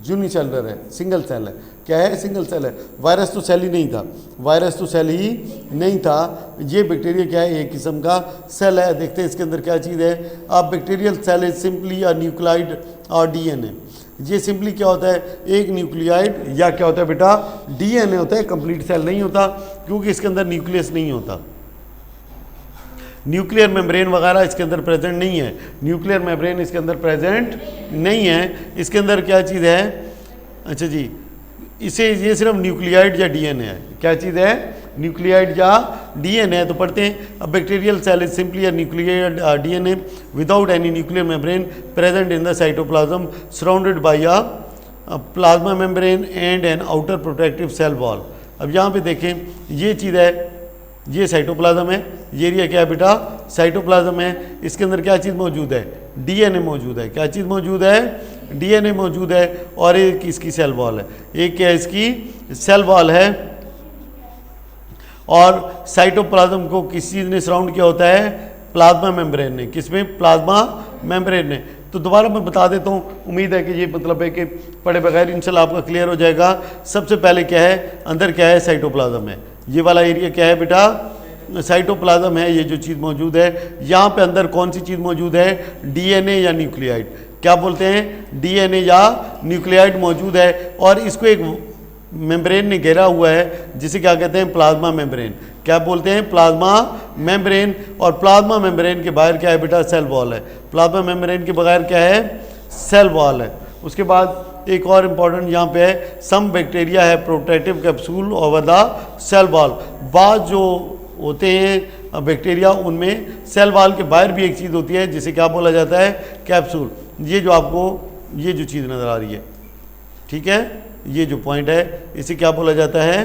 यूनिसेलुलर है, सिंगल सेल है। क्या है? सिंगल सेल है। वायरस तो सेल ही नहीं था। वायरस तो सेल ही नहीं था। ये बैक्टीरिया क्या है? एक किस्म का सेल है। देखते हैं इसके अंदर क्या चीज़ है। अब bacterial cell is simply a nucleoid और डीएनए। ये सिंपली क्या होता है? एक न्यूक्लियाइड या क्या होता है बेटा? डीएनए होता है। कंप्लीट सेल नहीं होता क्योंकि इसके अंदर न्यूक्लियस नहीं होता। न्यूक्लियर मेम्ब्रेन वगैरह इसके अंदर प्रेजेंट नहीं है। न्यूक्लियर मेम्ब्रेन इसके अंदर प्रेजेंट नहीं है। इसके अंदर क्या चीज़ है? अच्छा जी, इसे ये सिर्फ न्यूक्लियाइड या डीएनए है। क्या चीज़ है? न्यूक्लियाइड या डीएनए है। तो पढ़ते हैं। A bacterial cell is simply a nucleoid DNA without any nuclear membrane present in the cytoplasm surrounded by a plasma membrane and an outer protective cell wall. अब यहाँ पे देखें, ये चीज़ है, ये साइटोप्लाज्म है। ये एरिया क्या है बेटा? साइटोप्लाज्म है। इसके अंदर क्या चीज़ मौजूद है? डीएनए मौजूद है। क्या चीज़ मौजूद है? डीएनए मौजूद है। और एक इसकी सेल वॉल है। एक क्या है? इसकी सेल वॉल है। और साइटोप्लाज्म को किस चीज़ ने सराउंड किया होता है? प्लाज्मा मेम्ब्रेन ने। किसमें? प्लाज्मा मेम्ब्रेन ने। तो दोबारा मैं बता देता हूँ, उम्मीद है कि ये मतलब है कि पढ़े बगैर इंशाल्लाह आपका क्लियर हो जाएगा। सबसे पहले क्या है? अंदर क्या है? साइटोप्लाज्म है। ये वाला एरिया क्या है बेटा? साइटोप्लाज्म है। ये जो चीज़ मौजूद है यहाँ पे अंदर कौन सी चीज़ मौजूद है? डीएनए या न्यूक्लियाइड। क्या बोलते हैं, डीएनए या न्यूक्लियाइड मौजूद है और इसको एक मेम्ब्रेन ने घेरा हुआ है जिसे क्या कहते हैं, प्लाज्मा मेम्ब्रेन। क्या बोलते हैं, प्लाज्मा मेम्ब्रेन। और प्लाज्मा मेम्ब्रेन के बाहर क्या है बेटा, सेल वॉल है। प्लाज्मा मेम्ब्रेन के बगैर क्या है, सेल वॉल है। उसके बाद एक और इम्पॉर्टेंट यहाँ पे है, सम बैक्टीरिया है protective capsule over the cell wall. बाद जो होते हैं बैक्टीरिया उनमें सेल वॉल के बाहर भी एक चीज़ होती है जिसे क्या बोला जाता है, कैप्सूल। ये जो आपको ये जो चीज़ नज़र आ रही है, ठीक है, ये जो पॉइंट है इसे क्या बोला जाता है,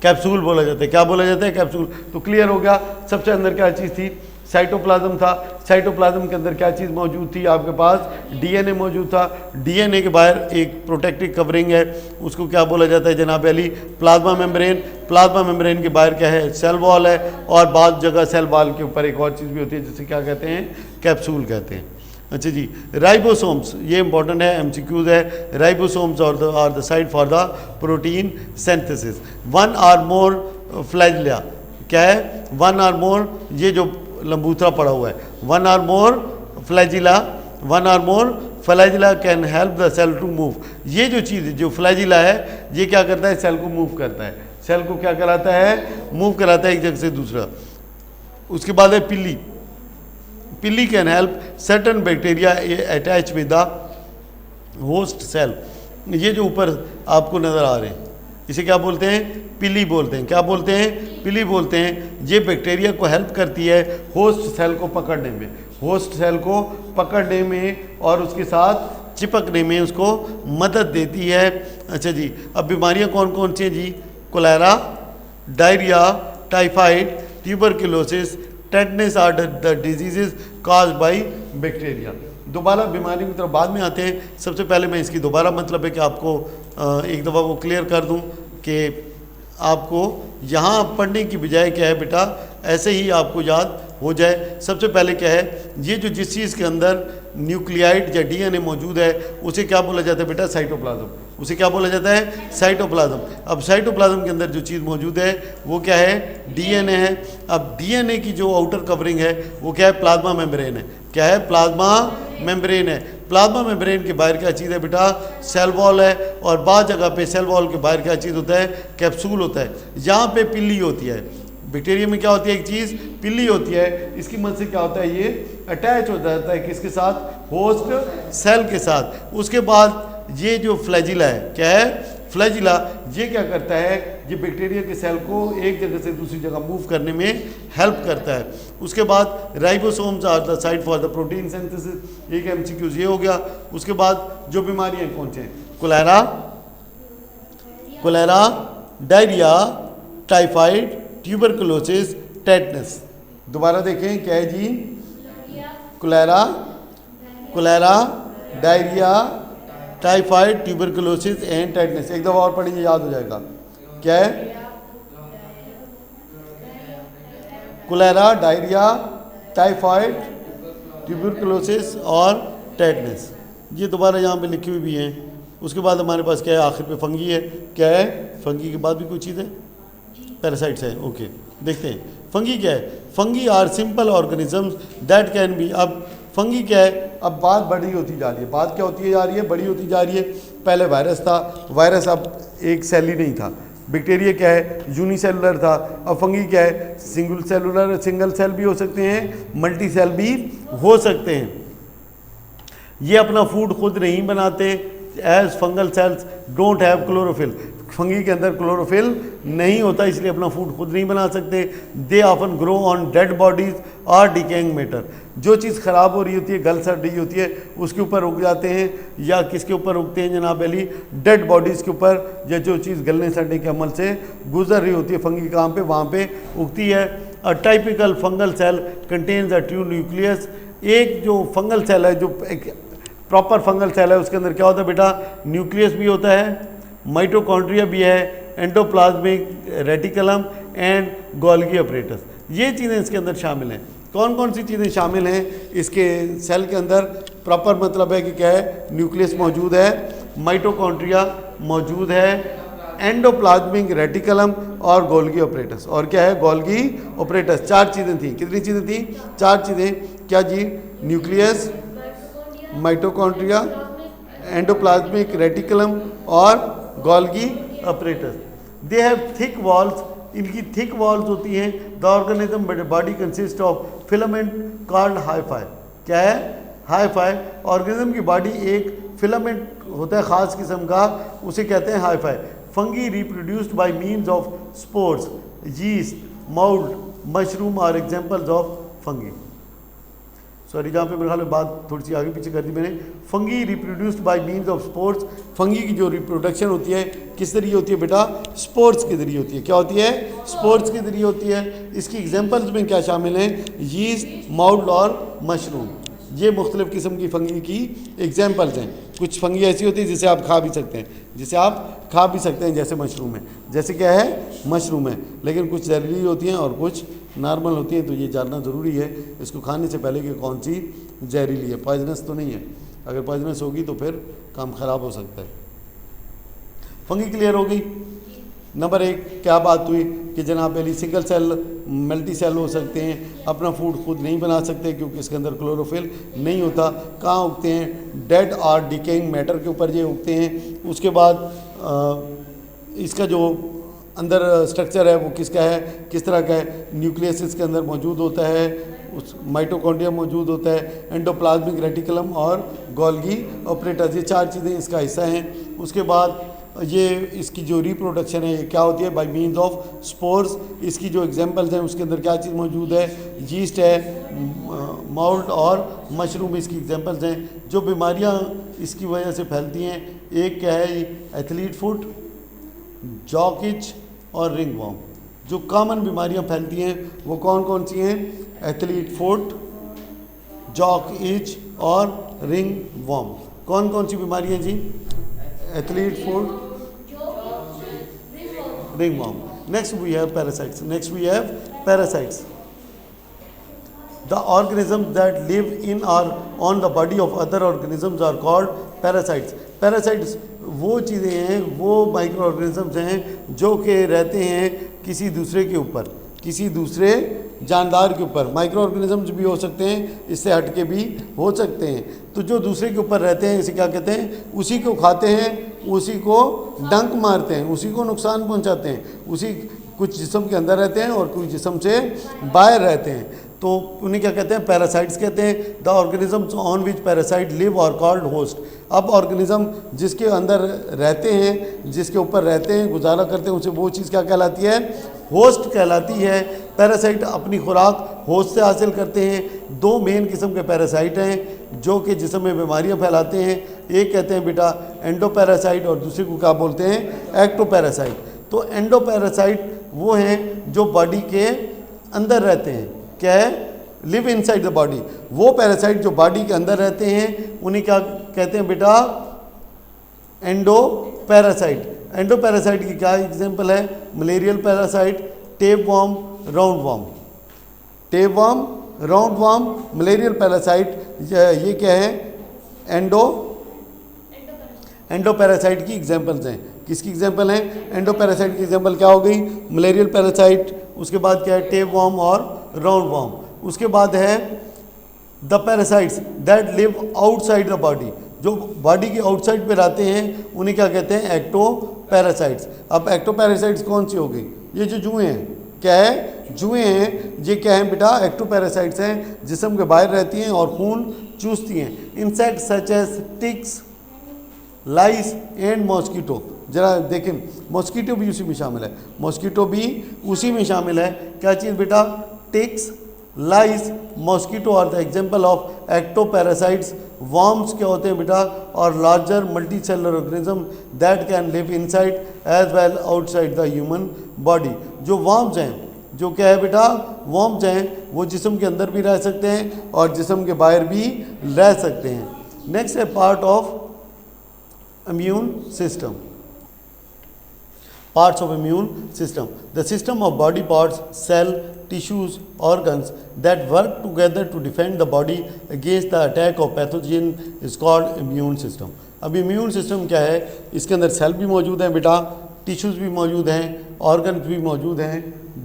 कैप्सूल बोला जाता है। क्या बोला जाता है, कैप्सूल। तो क्लियर हो गया। सबसे अंदर क्या चीज़ थी, साइटोप्लाज्म था। साइटोप्लाज्म के अंदर क्या चीज़ मौजूद थी, आपके पास डीएनए मौजूद था। डीएनए के बाहर एक प्रोटेक्टिव कवरिंग है, उसको क्या बोला जाता है जनाब Ali, plasma membrane. Plasma membrane के बाहर क्या है, सेल वॉल है। और बाद जगह सेल वॉल के ऊपर एक और चीज़ भी होती है जिसे क्या कहते हैं, कैप्सूल कहते हैं। अच्छा जी, राइबोसोम्स, ये इंपॉर्टेंट है, एमसीक्यूज है। Ribosomes are the site for the protein synthesis. One or more flagella, क्या है, वन आर मोर, ये जो लंबूथरा पड़ा हुआ है, one or more flagella, one or more flagella can help the cell to move. ये जो चीज़ जो फ्लैजिला है ये क्या करता है, सेल को मूव करता है। सेल को क्या कराता है, मूव कराता है एक जगह से दूसरा। उसके बाद है pili. Pili can help certain bacteria attach with the host cell. ये जो ऊपर आपको नज़र आ रहे हैं इसे क्या बोलते हैं, पिल्ली बोलते हैं। क्या बोलते हैं, पिल्ली बोलते हैं। ये बैक्टीरिया को हेल्प करती है होस्ट सेल को पकड़ने में, होस्ट सेल को पकड़ने में और उसके साथ चिपकने में उसको मदद देती है। अच्छा जी, अब बीमारियां कौन कौन सी हैं जी, cholera, diarrhoea, typhoid, tuberculosis, tetanus are the diseases caused by bacteria. दोबारा बीमारी की तरफ बाद में आते हैं। सबसे पहले मैं इसकी दोबारा मतलब है कि आपको एक दफ़ा वो क्लियर कर दूं कि आपको यहाँ पढ़ने की बजाय क्या है बेटा, ऐसे ही आपको याद हो जाए। सबसे पहले क्या है, ये जो जिस चीज़ के अंदर न्यूक्लियाइड या डीएनए मौजूद है उसे क्या बोला जाता है बेटा, साइटोप्लाज्म। उसे क्या बोला जाता है, साइटोप्लाज्म। अब साइटोप्लाज्म के अंदर जो चीज़ मौजूद है वो क्या है, डीएनए है। अब डीएनए की जो आउटर कवरिंग है वो क्या है, प्लाज्मा मेम्ब्रेन है। क्या है, प्लाज्मा मेम्ब्रेन है। प्लाज्मा मेम्ब्रेन के बाहर क्या चीज़ है बेटा, सेल वॉल है। और बाद जगह पे सेल वॉल के बाहर क्या चीज़ होता है, कैप्सूल होता है। यहाँ पे पिल्ली होती है। बैक्टीरिया में क्या होती है, एक चीज़ पिल्ली होती है। इसकी मदद से क्या होता है, ये अटैच हो जाता है किसके साथ, होस्ट सेल के साथ। उसके बाद ये जो फ्लैजिला है, क्या है, फ्लैजिला, ये क्या करता है, ये बैक्टीरिया के सेल को एक जगह से दूसरी जगह मूव करने में हेल्प करता है। उसके बाद ribosomes are the site for the protein synthesis, एक एमसीक्यूज ये हो गया। उसके बाद जो बीमारियां कौन से हैं, cholera, cholera, diarrhoea, typhoid, tuberculosis, tetanus. दोबारा देखें, क्या है जी, cholera, cholera, diarrhoea, typhoid, tuberculosis and tetanus. एक दफ़ा और पढ़िए, याद हो जाएगा। क्या है, कोलेरा, डायरिया, टाइफाइड, ट्यूबरकुलोसिस और टेटनस। ये दोबारा यहाँ पे लिखी हुई भी हैं। उसके बाद हमारे पास क्या है, आखिर पे फंगी है। क्या है, फंगी के बाद भी कोई चीज़ है, पैरासाइट्स है। ओके, देखते हैं फंगी क्या है। Fungi are simple organisms that can be. अब फंगी क्या है, अब बात बड़ी होती जा रही है। बात क्या होती जा रही है, बड़ी होती जा रही है। पहले वायरस था, वायरस अब एक सेल ही नहीं था। बैक्टीरिया क्या है, यूनिसेलुलर था। अब फंगी क्या है, सिंगल सेलुलर, सिंगल सेल भी हो सकते हैं, मल्टी सेल भी हो सकते हैं। ये अपना फूड खुद नहीं बनाते, as fungal cells don't have chlorophyll. Fungi के अंदर क्लोरोफिल नहीं होता, इसलिए अपना फूड खुद नहीं बना सकते। They often grow on dead bodies और डिकेइंग मैटर। जो चीज़ ख़राब हो रही होती है, गल सड़ रही होती है, उसके ऊपर उग जाते हैं। या किसके ऊपर उगते हैं जनाब अली, डेड बॉडीज़ के ऊपर, या जो चीज़ गलने सड़ने के अमल से गुजर रही होती है। फंगी कहाँ पे, वहाँ पे उगती है। A typical fungal cell contains a true nucleus. एक जो फंगल सेल है, जो एक प्रॉपर फंगल सेल है, उसके अंदर क्या होता है बेटा, न्यूक्लियस भी होता है, माइटोकॉन्ड्रिया भी है, endoplasmic reticulum and Golgi apparatus. ये चीज़ें इसके अंदर शामिल हैं। कौन कौन सी चीज़ें शामिल हैं इसके सेल के अंदर, प्रॉपर मतलब है कि क्या है, न्यूक्लियस मौजूद है, माइटोकॉन्ड्रिया मौजूद है, एंडोप्लाज्मिक रेटिकुलम और गोल्गी अपरेटस। और क्या है, गोल्गी अपरेटस। चार चीज़ें थी। कितनी चीज़ें थी, चार चीज़ें। क्या जी, न्यूक्लियस, माइटोकॉन्ड्रिया, एंडोप्लाज्मिक रेटिकुलम और Golgi apparatus. They have thick walls, इनकी थिक वॉल्स होती हैं। The organism body consist of filament called hyphae. क्या है? हाइफाई। ऑर्गेनिज्म की बॉडी एक फिलामेंट होता है ख़ास किस्म का, उसे कहते हैं hyphae. Fungi reproduced by means of spores, yeast, mould, mushroom are examples of fungi. Sorry, जहाँ पे मेरे ख्याल में बात थोड़ी सी आगे पीछे कर दी मैंने। Fungi reproduced by means of spores. Fungi की जो रिप्रोडक्शन होती है किस जरिए होती है बेटा? स्पोर्ट्स के जरिए होती है। क्या होती है? स्पोर्ट्स के जरिए होती है। इसकी एग्जांपल्स में क्या शामिल हैं? यीस्ट, मोल्ड और मशरूम। ये मुख्तलिफ़ किस्म की फंगी की एग्जांपल्स हैं। कुछ फंगी ऐसी होती है जिसे आप खा भी सकते हैं, जिसे आप खा भी सकते हैं, जैसे मशरूम है। जैसे क्या है? मशरूम है। लेकिन कुछ जहरीली होती हैं और कुछ नॉर्मल होती हैं, तो ये जानना ज़रूरी है इसको खाने से पहले कि कौन सी जहरीली है। पॉइजनस तो नहीं है। अगर पॉइजनस होगी तो फिर काम ख़राब हो सकता है। फंगी क्लियर हो गई? नंबर 1 क्या बात हुई कि जनाब Ali single cell multi cell हो सकते हैं, अपना फूड खुद नहीं बना सकते क्योंकि इसके अंदर क्लोरोफिल नहीं होता। कहाँ उगते हैं? डेड और डिकेइंग मैटर के ऊपर ये उगते हैं। उसके बाद इसका जो अंदर स्ट्रक्चर है वो किसका है, किस तरह का है? न्यूक्लियस इसके अंदर मौजूद होता है, उस माइटोकॉन्ड्रिया मौजूद होता है, एंडोप्लाज्मिक रेटिकुलम और गोल्गी ऑपरेटस, ये 4 चीज़ें इसका हिस्सा हैं। उसके बाद ये इसकी जो रिप्रोडक्शन है ये क्या होती है? Bye means of spores. इसकी जो एग्जांपल्स हैं उसके अंदर क्या चीज़ मौजूद है? यीस्ट है, मोल्ड और मशरूम इसकी एग्जांपल्स हैं। जो बीमारियां इसकी वजह से फैलती हैं, एक क्या है? एथलीट फुट, जॉक इच और रिंग वॉर्म। जो कॉमन बीमारियां फैलती हैं वो कौन कौन सी हैं? एथलीट फुट, जॉक इच और रिंग वॉर्म। कौन कौन सी बीमारियां जी? Athlete foot, ringworm. Next we have parasites. The organisms that live in or on the body of other organisms are called parasites. Parasites वो चीज़ें हैं, वो माइक्रो ऑर्गेनिजम्स हैं जो कि रहते हैं किसी दूसरे के ऊपर, किसी दूसरे जानदार के ऊपर। माइक्रो ऑर्गेनिजम्स भी हो सकते हैं, इससे हट के भी हो सकते हैं। तो जो दूसरे के ऊपर रहते हैं इसे क्या कहते हैं? उसी को खाते हैं, उसी को डंक मारते हैं, उसी को नुकसान पहुंचाते हैं। उसी कुछ जिस्म के अंदर रहते हैं और कुछ जिस्म से बाहर रहते हैं, तो उन्हें क्या कहते हैं? पैरासाइट्स कहते हैं। The organisms on which parasite live are called host. अब ऑर्गेनिज्म जिसके अंदर रहते हैं, जिसके ऊपर रहते हैं, गुजारा करते हैं, उसे वो चीज़ क्या कहलाती है? होस्ट कहलाती है। पैरासाइट अपनी खुराक होस्ट से हासिल करते हैं। 2 मेन किस्म के पैरासाइट हैं जो कि जिस्म में बीमारियां फैलाते हैं। एक कहते हैं बेटा एंडोपैरासाइट और दूसरे को क्या बोलते हैं? एक्टोपैरासाइट। तो एंडोपैरासाइट वो हैं जो बॉडी के अंदर रहते हैं। क्या है? Live inside the body. वो पैरासाइट जो बॉडी के अंदर रहते हैं उन्हें क्या कहते हैं बेटा? एंडोपैरासाइट। एंडोपैरासाइट की क्या एग्जांपल है? Malarial parasite, tapeworm, roundworm. Tapeworm, roundworm, malarial parasite, ये क्या है? एंडोपैरासाइट की एग्जांपल्स हैं। किसकी एग्जांपल हैं? एंडोपैरासाइट की एग्जांपल क्या हो गई? मलेरियल पैरासाइट, उसके बाद क्या है? टेपवर्म और राउंडवर्म। उसके बाद है the parasites that live outside the body. जो बॉडी के आउटसाइड पे रहते हैं उन्हें क्या कहते हैं? एक्टोपैरासाइट्स। अब एक्टोपैरासाइट्स कौन सी हो गई? ये जो जुएँ हैं, क्या है? जुएँ हैं। ये क्या है बेटा? एक्टोपैरासाइट्स हैं, जिस्म के बाहर रहती हैं और खून चूसती हैं। Insect such as ticks, lice and mosquito. जरा देखें, मॉस्किटो भी उसी में शामिल है। मॉस्किटो भी उसी में शामिल है। क्या चीज़ बेटा? Ticks, lice, mosquito are the example of ectoparasites. Worms क्या होते हैं बेटा? और larger multicellular organism that can live inside as well outside the human body. जो वर्म्स हैं, जो क्या है बेटा? वर्म्स हैं, वो जिस्म के अंदर भी रह सकते हैं और जिस्म के बाहर भी रह सकते हैं। नेक्स्ट है part of immune system. Parts of immune system: the system of body parts, cell, tissues, organs that work together to defend the body against the attack of pathogen is called immune system. अब immune system क्या है? इसके अंदर सेल भी मौजूद हैं बेटा, टिश्यूज़ भी मौजूद हैं, ऑर्गन्स भी मौजूद हैं,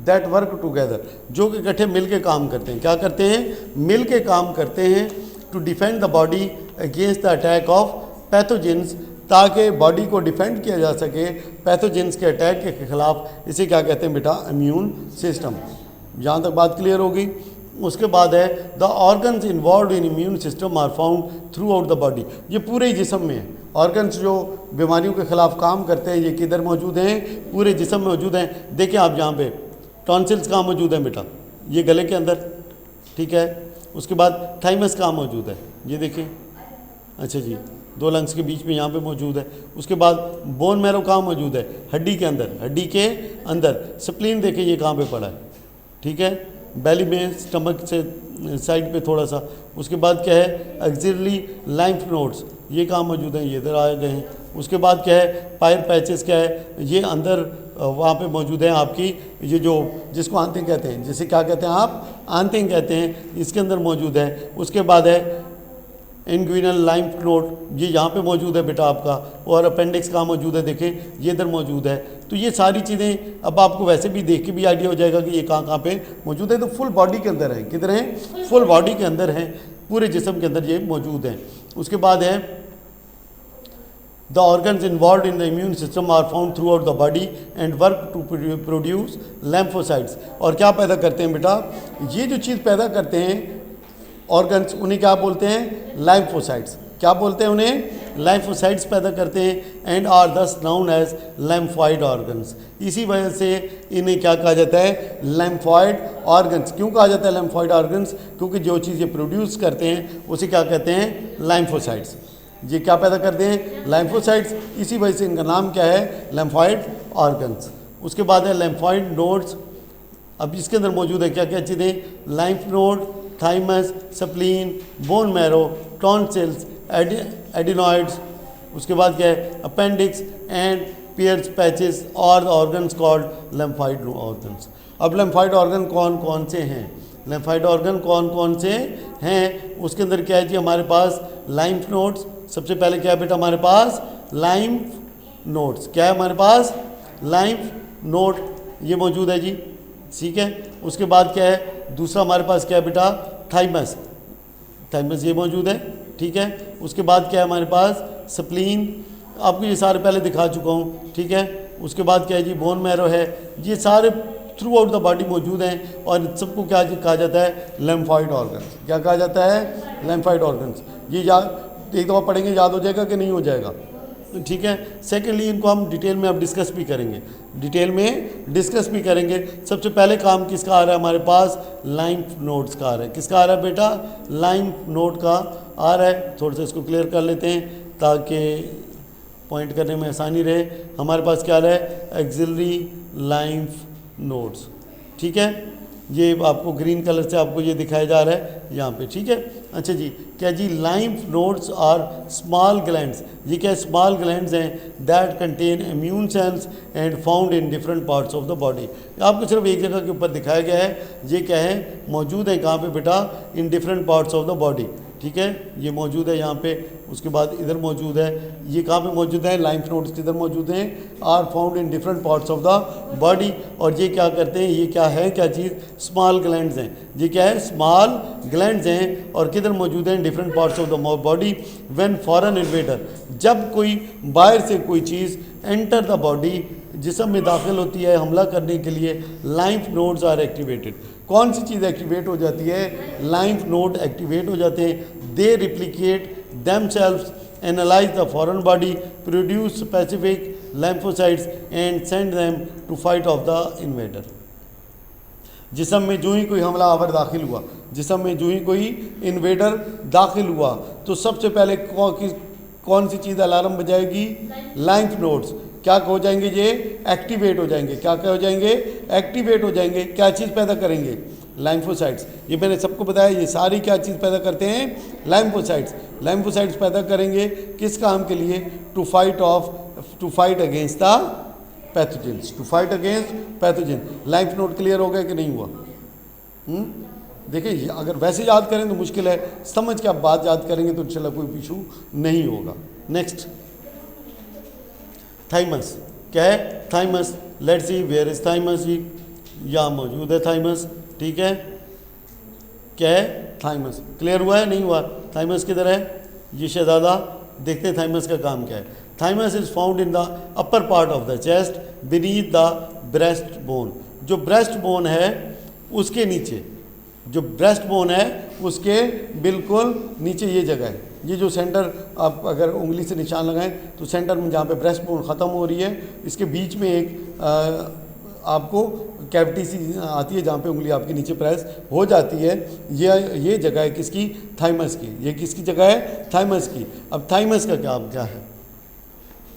दैट वर्क टुगेदर, जो कि इकट्ठे मिल के काम करते हैं। क्या करते हैं? मिल के काम करते हैं। To defend the body against the attack of pathogens, ताकि बॉडी को डिफेंड किया जा सके पैथोजेंस के अटैक के खिलाफ। इसे क्या कहते हैं बेटा? Immune system. यहाँ तक बात क्लियर होगी। उसके बाद है the organs involve in immune system are found throughout the body. ये पूरे जिस्म में है। ऑर्गन्स जो बीमारियों के खिलाफ काम करते हैं ये किधर मौजूद हैं? पूरे जिस्म में मौजूद हैं। देखिए आप यहाँ पे टॉन्सिल्स कहाँ मौजूद हैं बेटा? ये गले के अंदर, ठीक है। उसके बाद थाइमस कहाँ मौजूद है? ये देखिए, अच्छा जी, 2 लंग्स के बीच में यहाँ पे मौजूद है। उसके बाद बोन मैरो कहाँ मौजूद है? हड्डी के अंदर, हड्डी के अंदर। स्प्लीन देखिए ये कहाँ पे पड़ा है, ठीक है, बेली में, स्टमक से साइड पे थोड़ा सा। उसके बाद क्या है? एक्सिलरी लाइम्फ नोड्स, ये कहाँ मौजूद हैं? ये इधर आए गए हैं। उसके बाद क्या है? पायर पैचेस क्या है? ये अंदर वहाँ पे मौजूद हैं आपकी, ये जो जिसको आंतिंग कहते हैं, जिसे क्या कहते हैं आप? आंतिंग कहते हैं, इसके अंदर मौजूद है। उसके बाद है इंग्विनल लाइम्फ नोड, ये यहाँ पे मौजूद है बेटा आपका। और अपेंडिक्स कहाँ मौजूद है? देखें ये इधर मौजूद है। तो ये सारी चीज़ें अब आपको वैसे भी देख के भी आइडिया हो जाएगा कि ये कहाँ कहाँ पे मौजूद है। तो फुल बॉडी के अंदर है, किधर हैं? फुल बॉडी के अंदर हैं, पूरे जिस्म के अंदर ये मौजूद हैं। उसके बाद है the organs involve in the immune system are found throughout the body and work to produce lymphocytes. और क्या पैदा करते हैं बेटा? ये जो चीज़ पैदा करते हैं ऑर्गन्स, उन्हें क्या बोलते हैं? लाइम्फोसाइट्स। क्या बोलते हैं उन्हें? लाइम्फोसाइट्स पैदा करते हैं। एंड आर दस नाउन एज लैम्फॉइड ऑर्गन्स। इसी वजह से इन्हें क्या कहा जाता है? लैम्फॉइड ऑर्गन्स। क्यों कहा जाता है लैम्फॉइड ऑर्गन्स? क्योंकि जो चीज़ ये प्रोड्यूस करते हैं उसे क्या कहते हैं? लाइम्फोसाइट्स। ये क्या पैदा करते हैं? लाइम्फोसाइट्स। इसी वजह से इनका नाम क्या है? लैम्फॉइड ऑर्गन्स। उसके बाद है लैम्फॉइड नोड्स। अब इसके अंदर मौजूद है क्या क्या चीज़ें? Lymph node, thymus, spleen, bone marrow, tonsils, adenoids. उसके बाद क्या है? Appendix and Peyer's patches are organs called lymphoid organs. अब लैम्फॉइड ऑर्गन कौन कौन से हैं? लैम्फॉइड ऑर्गन कौन कौन से हैं? उसके अंदर क्या है जी? हमारे पास लाइम्फ नोड्स। सबसे पहले क्या है बेटा हमारे पास? लाइम्फ नोड्स। क्या है हमारे पास? लाइम्फ नोड, ये मौजूद है जी, ठीक है। उसके बाद क्या है? दूसरा हमारे पास क्या है बेटा? थाइमस। थाइमस ये मौजूद है, ठीक है। उसके बाद क्या है हमारे पास? स्प्लीन, आपको ये सारे पहले दिखा चुका हूँ, ठीक है। उसके बाद क्या है जी? बोन मैरो है। ये सारे थ्रू आउट द बॉडी मौजूद हैं और सबको क्या कहा जाता है? लैम्फॉइड ऑर्गन्स। क्या कहा जाता है? लैम्फॉइड ऑर्गन्स। ये याद एक दफ़ा पढ़ेंगे याद हो जाएगा कि नहीं हो जाएगा, ठीक है। सेकेंडली इनको हम डिटेल में अब डिस्कस भी करेंगे, डिटेल में डिस्कस भी करेंगे। सबसे पहले काम किसका आ रहा है हमारे पास? लाइम्फ नोड्स का आ रहा है। किसका आ रहा है बेटा? लाइम्फ नोड का आ रहा है। थोड़ा सा इसको क्लियर कर लेते हैं ताकि पॉइंट करने में आसानी रहे। हमारे पास क्या आ रहा है? एक्सिलरी लाइम्फ नोड्स, ठीक है। ये आपको ग्रीन कलर से आपको ये दिखाया जा रहा है यहाँ पे, ठीक है। अच्छा जी, क्या जी? लाइम्फ नोड्स आर स्मॉल ग्लैंड्स। ये क्या? स्मॉल ग्लैंड्स हैं that contain immune cells and found in different parts of the body. आपको सिर्फ एक जगह के ऊपर दिखाया गया है। ये क्या है? मौजूद है कहाँ पे बेटा? इन different parts of the body, ठीक है। ये मौजूद है यहाँ पे। उसके बाद इधर मौजूद है। ये कहाँ पे मौजूद है? लाइम्फ नोड्स किधर मौजूद हैं? Are found in different parts of the body. और ये क्या करते हैं? ये क्या है? क्या चीज़? स्मॉल ग्लैंड्स हैं। ये क्या है? स्मॉल ग्लैंड्स हैं। और किधर मौजूद हैं? Different parts of the body. When foreign invader, जब कोई बाहर से कोई चीज़ एंटर द बॉडी, जिस्म में दाखिल होती है हमला करने के लिए, लाइम्फ नोड्स आर एक्टिवेटेड। कौन सी चीज़ एक्टिवेट हो जाती है? लाइम्फ नोड एक्टिवेट हो जाते हैं। दे replicate themselves, analyze the foreign body, produce specific lymphocytes and send them to fight off the invader. जिस्म में जो ही कोई हमलावर दाखिल हुआ, जिस्म में जो ही कोई इन्वेडर दाखिल हुआ, तो सबसे पहले कौन सी चीज़ अलार्म बजाएगी? लाइम्फ नोड्स क्या हो जाएंगे? ये एक्टिवेट हो जाएंगे। क्या क्या हो जाएंगे? एक्टिवेट हो जाएंगे। क्या चीज़ पैदा करेंगे? लाइम्फोसाइट्स। ये मैंने सबको बताया, ये सारी क्या चीज़ पैदा करते हैं? लाइम्फोसाइट्स। लाइम्फोसाइट्स पैदा करेंगे किस काम के लिए? To fight against the pathogens, to fight against pathogen. Lymph node clear हो गया कि नहीं हुआ? देखिए अगर वैसे याद करें तो मुश्किल है, समझ के आप बात याद करेंगे तो इंशाल्लाह कोई इशू नहीं होगा। Next, thymus. क्या है? Thymus. Let's see where is thymus. जी यहाँ मौजूद है थाइमस, ठीक है। क्या है? थाइमस। क्लियर हुआ है नहीं हुआ? थाइमस किधर है? ये शहजादा, देखते हैं थाइमस का काम क्या है। Thymus is found in the upper part of the chest beneath the breast bone. जो ब्रेस्ट बोन है उसके नीचे, जो ब्रेस्ट बोन है उसके बिल्कुल नीचे ये जगह है। ये जो सेंटर, आप अगर उंगली से निशान लगाएं तो सेंटर में जहाँ पे ब्रेस्ट बोन ख़त्म हो रही है, इसके बीच में एक आपको कैविटी सी आती है जहाँ पे उंगली आपकी नीचे प्रेस हो जाती है। ये जगह है किसकी? थाइमस की। ये किसकी जगह है? थाइमस की। अब थाइमस का क्या है?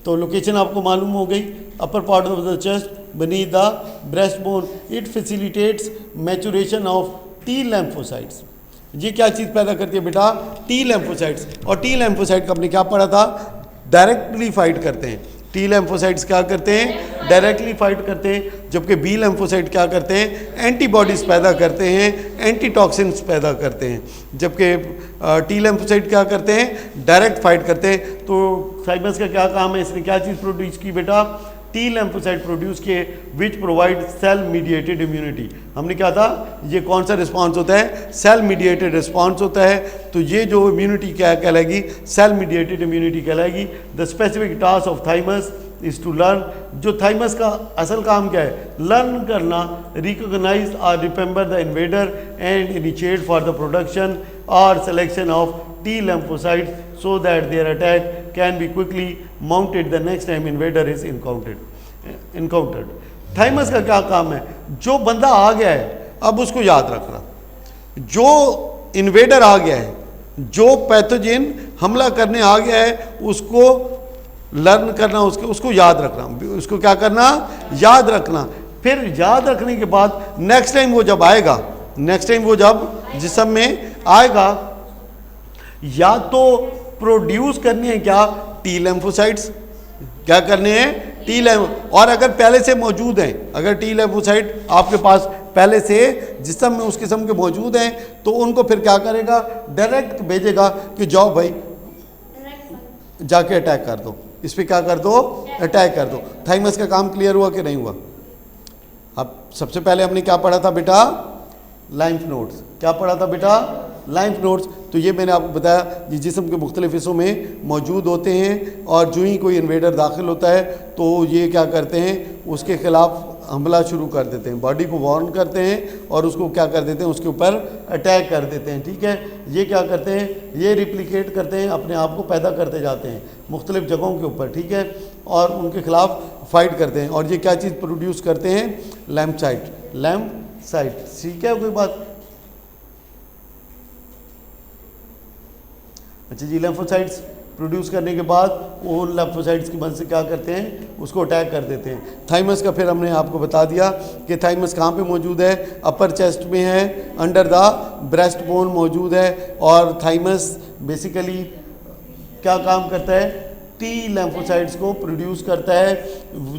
तो लोकेशन आपको मालूम हो गई, upper part of the chest beneath the breast bone. It facilitates maturation of T lymphocytes. ये क्या चीज़ पैदा करती है बेटा? T lymphocytes. और टी लैम्फोसाइट का आपने क्या पढ़ा था? डायरेक्टली फाइट करते हैं। टी लैम्फोसाइट्स क्या करते हैं? डायरेक्टली फाइट करते हैं। जबकि बी लैम्फोसाइट क्या करते हैं? एंटीबॉडीज़ पैदा करते हैं, एंटीटॉक्सिन्स पैदा करते हैं। जबकि टी लैम्फोसाइट क्या करते हैं? डायरेक्ट फाइट करते हैं। तो थाइमस का क्या काम है? इसने क्या चीज़ प्रोड्यूस की बेटा? टी लैम्फोसाइट प्रोड्यूस किए which provide cell mediated immunity. हमने क्या था, ये कौन सा रिस्पॉन्स होता है? सेल मीडिएटेड रिस्पॉन्स होता है। तो ये जो इम्यूनिटी क्या कहलाएगी? सेल मीडिएटेड इम्यूनिटी कहलाएगी। The specific task of thymus is to learn. जो थाइमस का असल काम क्या है? लर्न करना, रिकॉग्नाइज और remember the invader and initiate for the production और selection of T lymphocytes so that their attack can be quickly mounted the next time invader is encountered. Thymus का क्या काम है? जो बंदा आ गया है अब उसको याद रखना। जो इन्वेडर आ गया है, जो पैथोजन हमला करने आ गया है, उसको लर्न करना, उसको याद रखना। उसको क्या करना? याद रखना। फिर याद रखने के बाद नेक्स्ट टाइम वो जब आएगा, नेक्स्ट टाइम वो जब जिस्म में आएगा, या तो प्रोड्यूस करनी है क्या? टी लैम्फोसाइट्स। क्या करने हैं? टी लैम्फ। और अगर पहले से मौजूद हैं, अगर टी लैम्फोसाइट आपके पास पहले से जिस्म में उस किस्म के मौजूद हैं, तो उनको फिर क्या करेगा? डायरेक्ट भेजेगा कि जाओ भाई जाके अटैक कर दो, इस पर क्या कर दो? अटैक कर दो। थाइमस का काम क्लियर हुआ कि नहीं हुआ? अब सबसे पहले हमने क्या पढ़ा था बेटा? लाइम्फ नोड्स। क्या पढ़ा था बेटा? लाइम्फ नोड्स। तो ये मैंने आपको बताया, ये जिस्म के मुख्तलिफ हिस्सों में मौजूद होते हैं, और जो ही कोई इन्वेडर दाखिल होता है तो ये क्या करते हैं? उसके ख़िलाफ़ हमला शुरू कर देते हैं, बॉडी को वार्न करते हैं और उसको क्या कर देते हैं? उसके ऊपर अटैक कर देते हैं। ठीक है, ये क्या करते हैं? ये रिप्लिकेट करते हैं, अपने आप को पैदा करते जाते हैं मुख्तलिफ जगहों के ऊपर। ठीक है, और उनके ख़िलाफ़ फाइट करते हैं। और ये क्या चीज़ प्रोड्यूस करते हैं? लैम्फसाइट। लैम्फसाइट, ठीक है, कोई बात? अच्छा जी, लैम्फोसाइट्स प्रोड्यूस करने के बाद वो लैम्फोसाइट्स की मदद से क्या करते हैं? उसको अटैक कर देते हैं। थाइमस का फिर हमने आपको बता दिया कि थाइमस कहाँ पे मौजूद है? अपर चेस्ट में है, अंडर द ब्रेस्ट बोन मौजूद है। और थाइमस बेसिकली क्या काम करता है? टी लैम्फोसाइट्स को प्रोड्यूस करता है,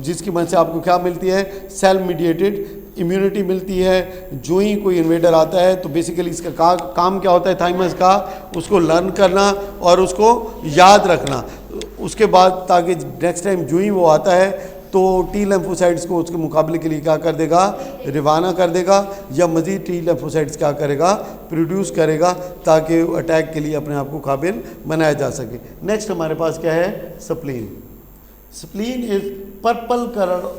जिसकी मदद से आपको क्या मिलती है? सेल मीडिएटेड इम्यूनिटी मिलती है। जो ही कोई इन्वेडर आता है तो बेसिकली इसका काम क्या होता है? थाइमस का उसको लर्न करना और उसको याद रखना। उसके बाद ताकि नेक्स्ट टाइम जो ही वो आता है तो टी लैम्फोसाइट्स को उसके मुकाबले के लिए क्या कर देगा? रवाना कर देगा, या मज़ीद टी लैम्फोसाइट्स क्या करेगा? प्रोड्यूस करेगा, ताकि अटैक के लिए अपने आप को काबिल बनाया जा सके। नेक्स्ट हमारे पास क्या है? Spleen. Spleen is purple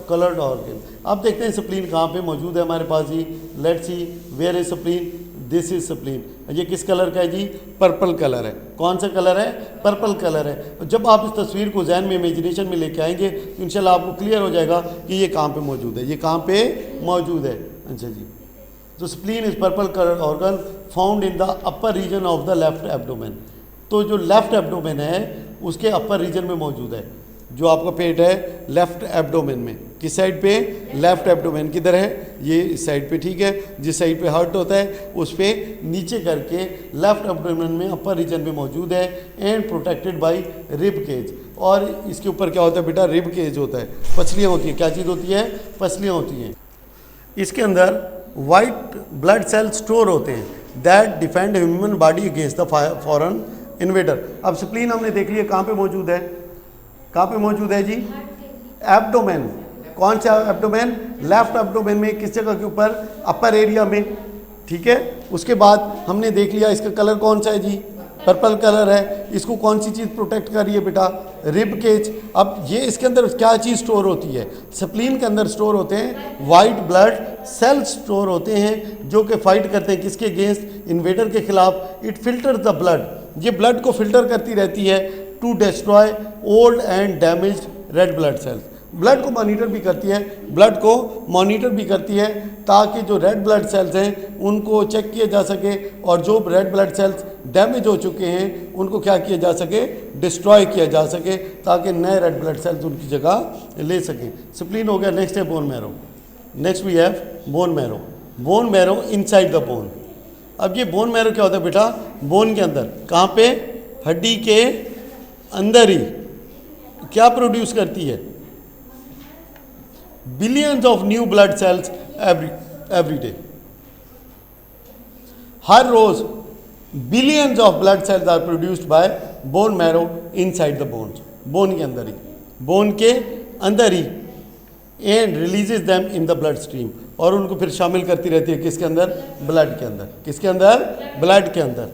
coloured organ. अब देखते हैं स्प्लीन कहाँ पे मौजूद है हमारे पास जी। Let's see where is spleen. This is spleen. ये किस कलर का है जी? पर्पल कलर है। कौन सा कलर है? पर्पल कलर है। जब आप इस तस्वीर को जहन में, इमेजिनेशन में लेके आएंगे तो इंशाल्लाह आपको क्लियर हो जाएगा कि ये कहाँ पे मौजूद है, ये कहाँ पे मौजूद है। अच्छा जी, तो spleen is purple coloured organ found in the upper region of the left abdomen. तो जो लेफ्ट एब्डोमेन है उसके अपर रीजन में मौजूद है। जो आपका पेट है लेफ्ट एब्डोमेन में, किस साइड पे? Left abdomen. किधर है? ये इस साइड पे। ठीक है, जिस साइड पे हर्ट होता है उस पे नीचे करके लेफ्ट एब्डोमेन में अपर रीजन में मौजूद है। And protected by rib cage. और इसके ऊपर क्या होता है बेटा? रिब केज होता है, पसलियाँ होती हैं। क्या चीज़ होती है? पसलियाँ होती हैं। इसके अंदर वाइट ब्लड सेल स्टोर होते हैं that defend human body against the foreign invader. अब स्प्लीन हमने देख लिया, कहाँ पे मौजूद है? कहाँ पे मौजूद है जी? एब्डोमेन। कौन सा एब्डोमेन? लेफ्ट एब्डोमेन में। किस जगह के ऊपर? अपर एरिया में। ठीक है, उसके बाद हमने देख लिया इसका कलर कौन सा है जी? पर्पल कलर है, इसको कौन सी चीज़ प्रोटेक्ट कर रही है बेटा? Rib cage. अब ये इसके अंदर क्या चीज़ स्टोर होती है? स्प्लीन के अंदर स्टोर होते हैं वाइट ब्लड सेल्स स्टोर होते हैं जो कि फाइट करते हैं किसके अगेंस्ट? इन्वेडर के खिलाफ। इट फिल्टर द ब्लड, ये ब्लड को फिल्टर करती रहती है to destroy old and damaged red blood cells. Blood को मॉनिटर भी करती है, ब्लड को मॉनिटर भी करती है ताकि जो रेड ब्लड सेल्स हैं उनको चेक किया जा सके और जो रेड ब्लड सेल्स डैमेज हो चुके हैं उनको क्या किया जा सके? डिस्ट्रॉय किया जा सके ताकि नए रेड ब्लड सेल्स उनकी जगह ले सकें। स्प्लीन हो गया। नेक्स्ट है bone marrow. Next we have bone marrow. Bone marrow inside the bone. अब ये बोन मैरो क्या होता है बेटा? बोन के अंदर। कहाँ पे? हड्डी के अंदर ही। क्या प्रोड्यूस करती है? Billions of new blood cells every day. हर रोज billions of blood cells are produced by bone marrow inside the bones. Bone के अंदर ही, बोन के अंदर ही। And releases them in the blood stream, और उनको फिर शामिल करती रहती है किसके अंदर? ब्लड के अंदर। किसके अंदर? ब्लड के अंदर।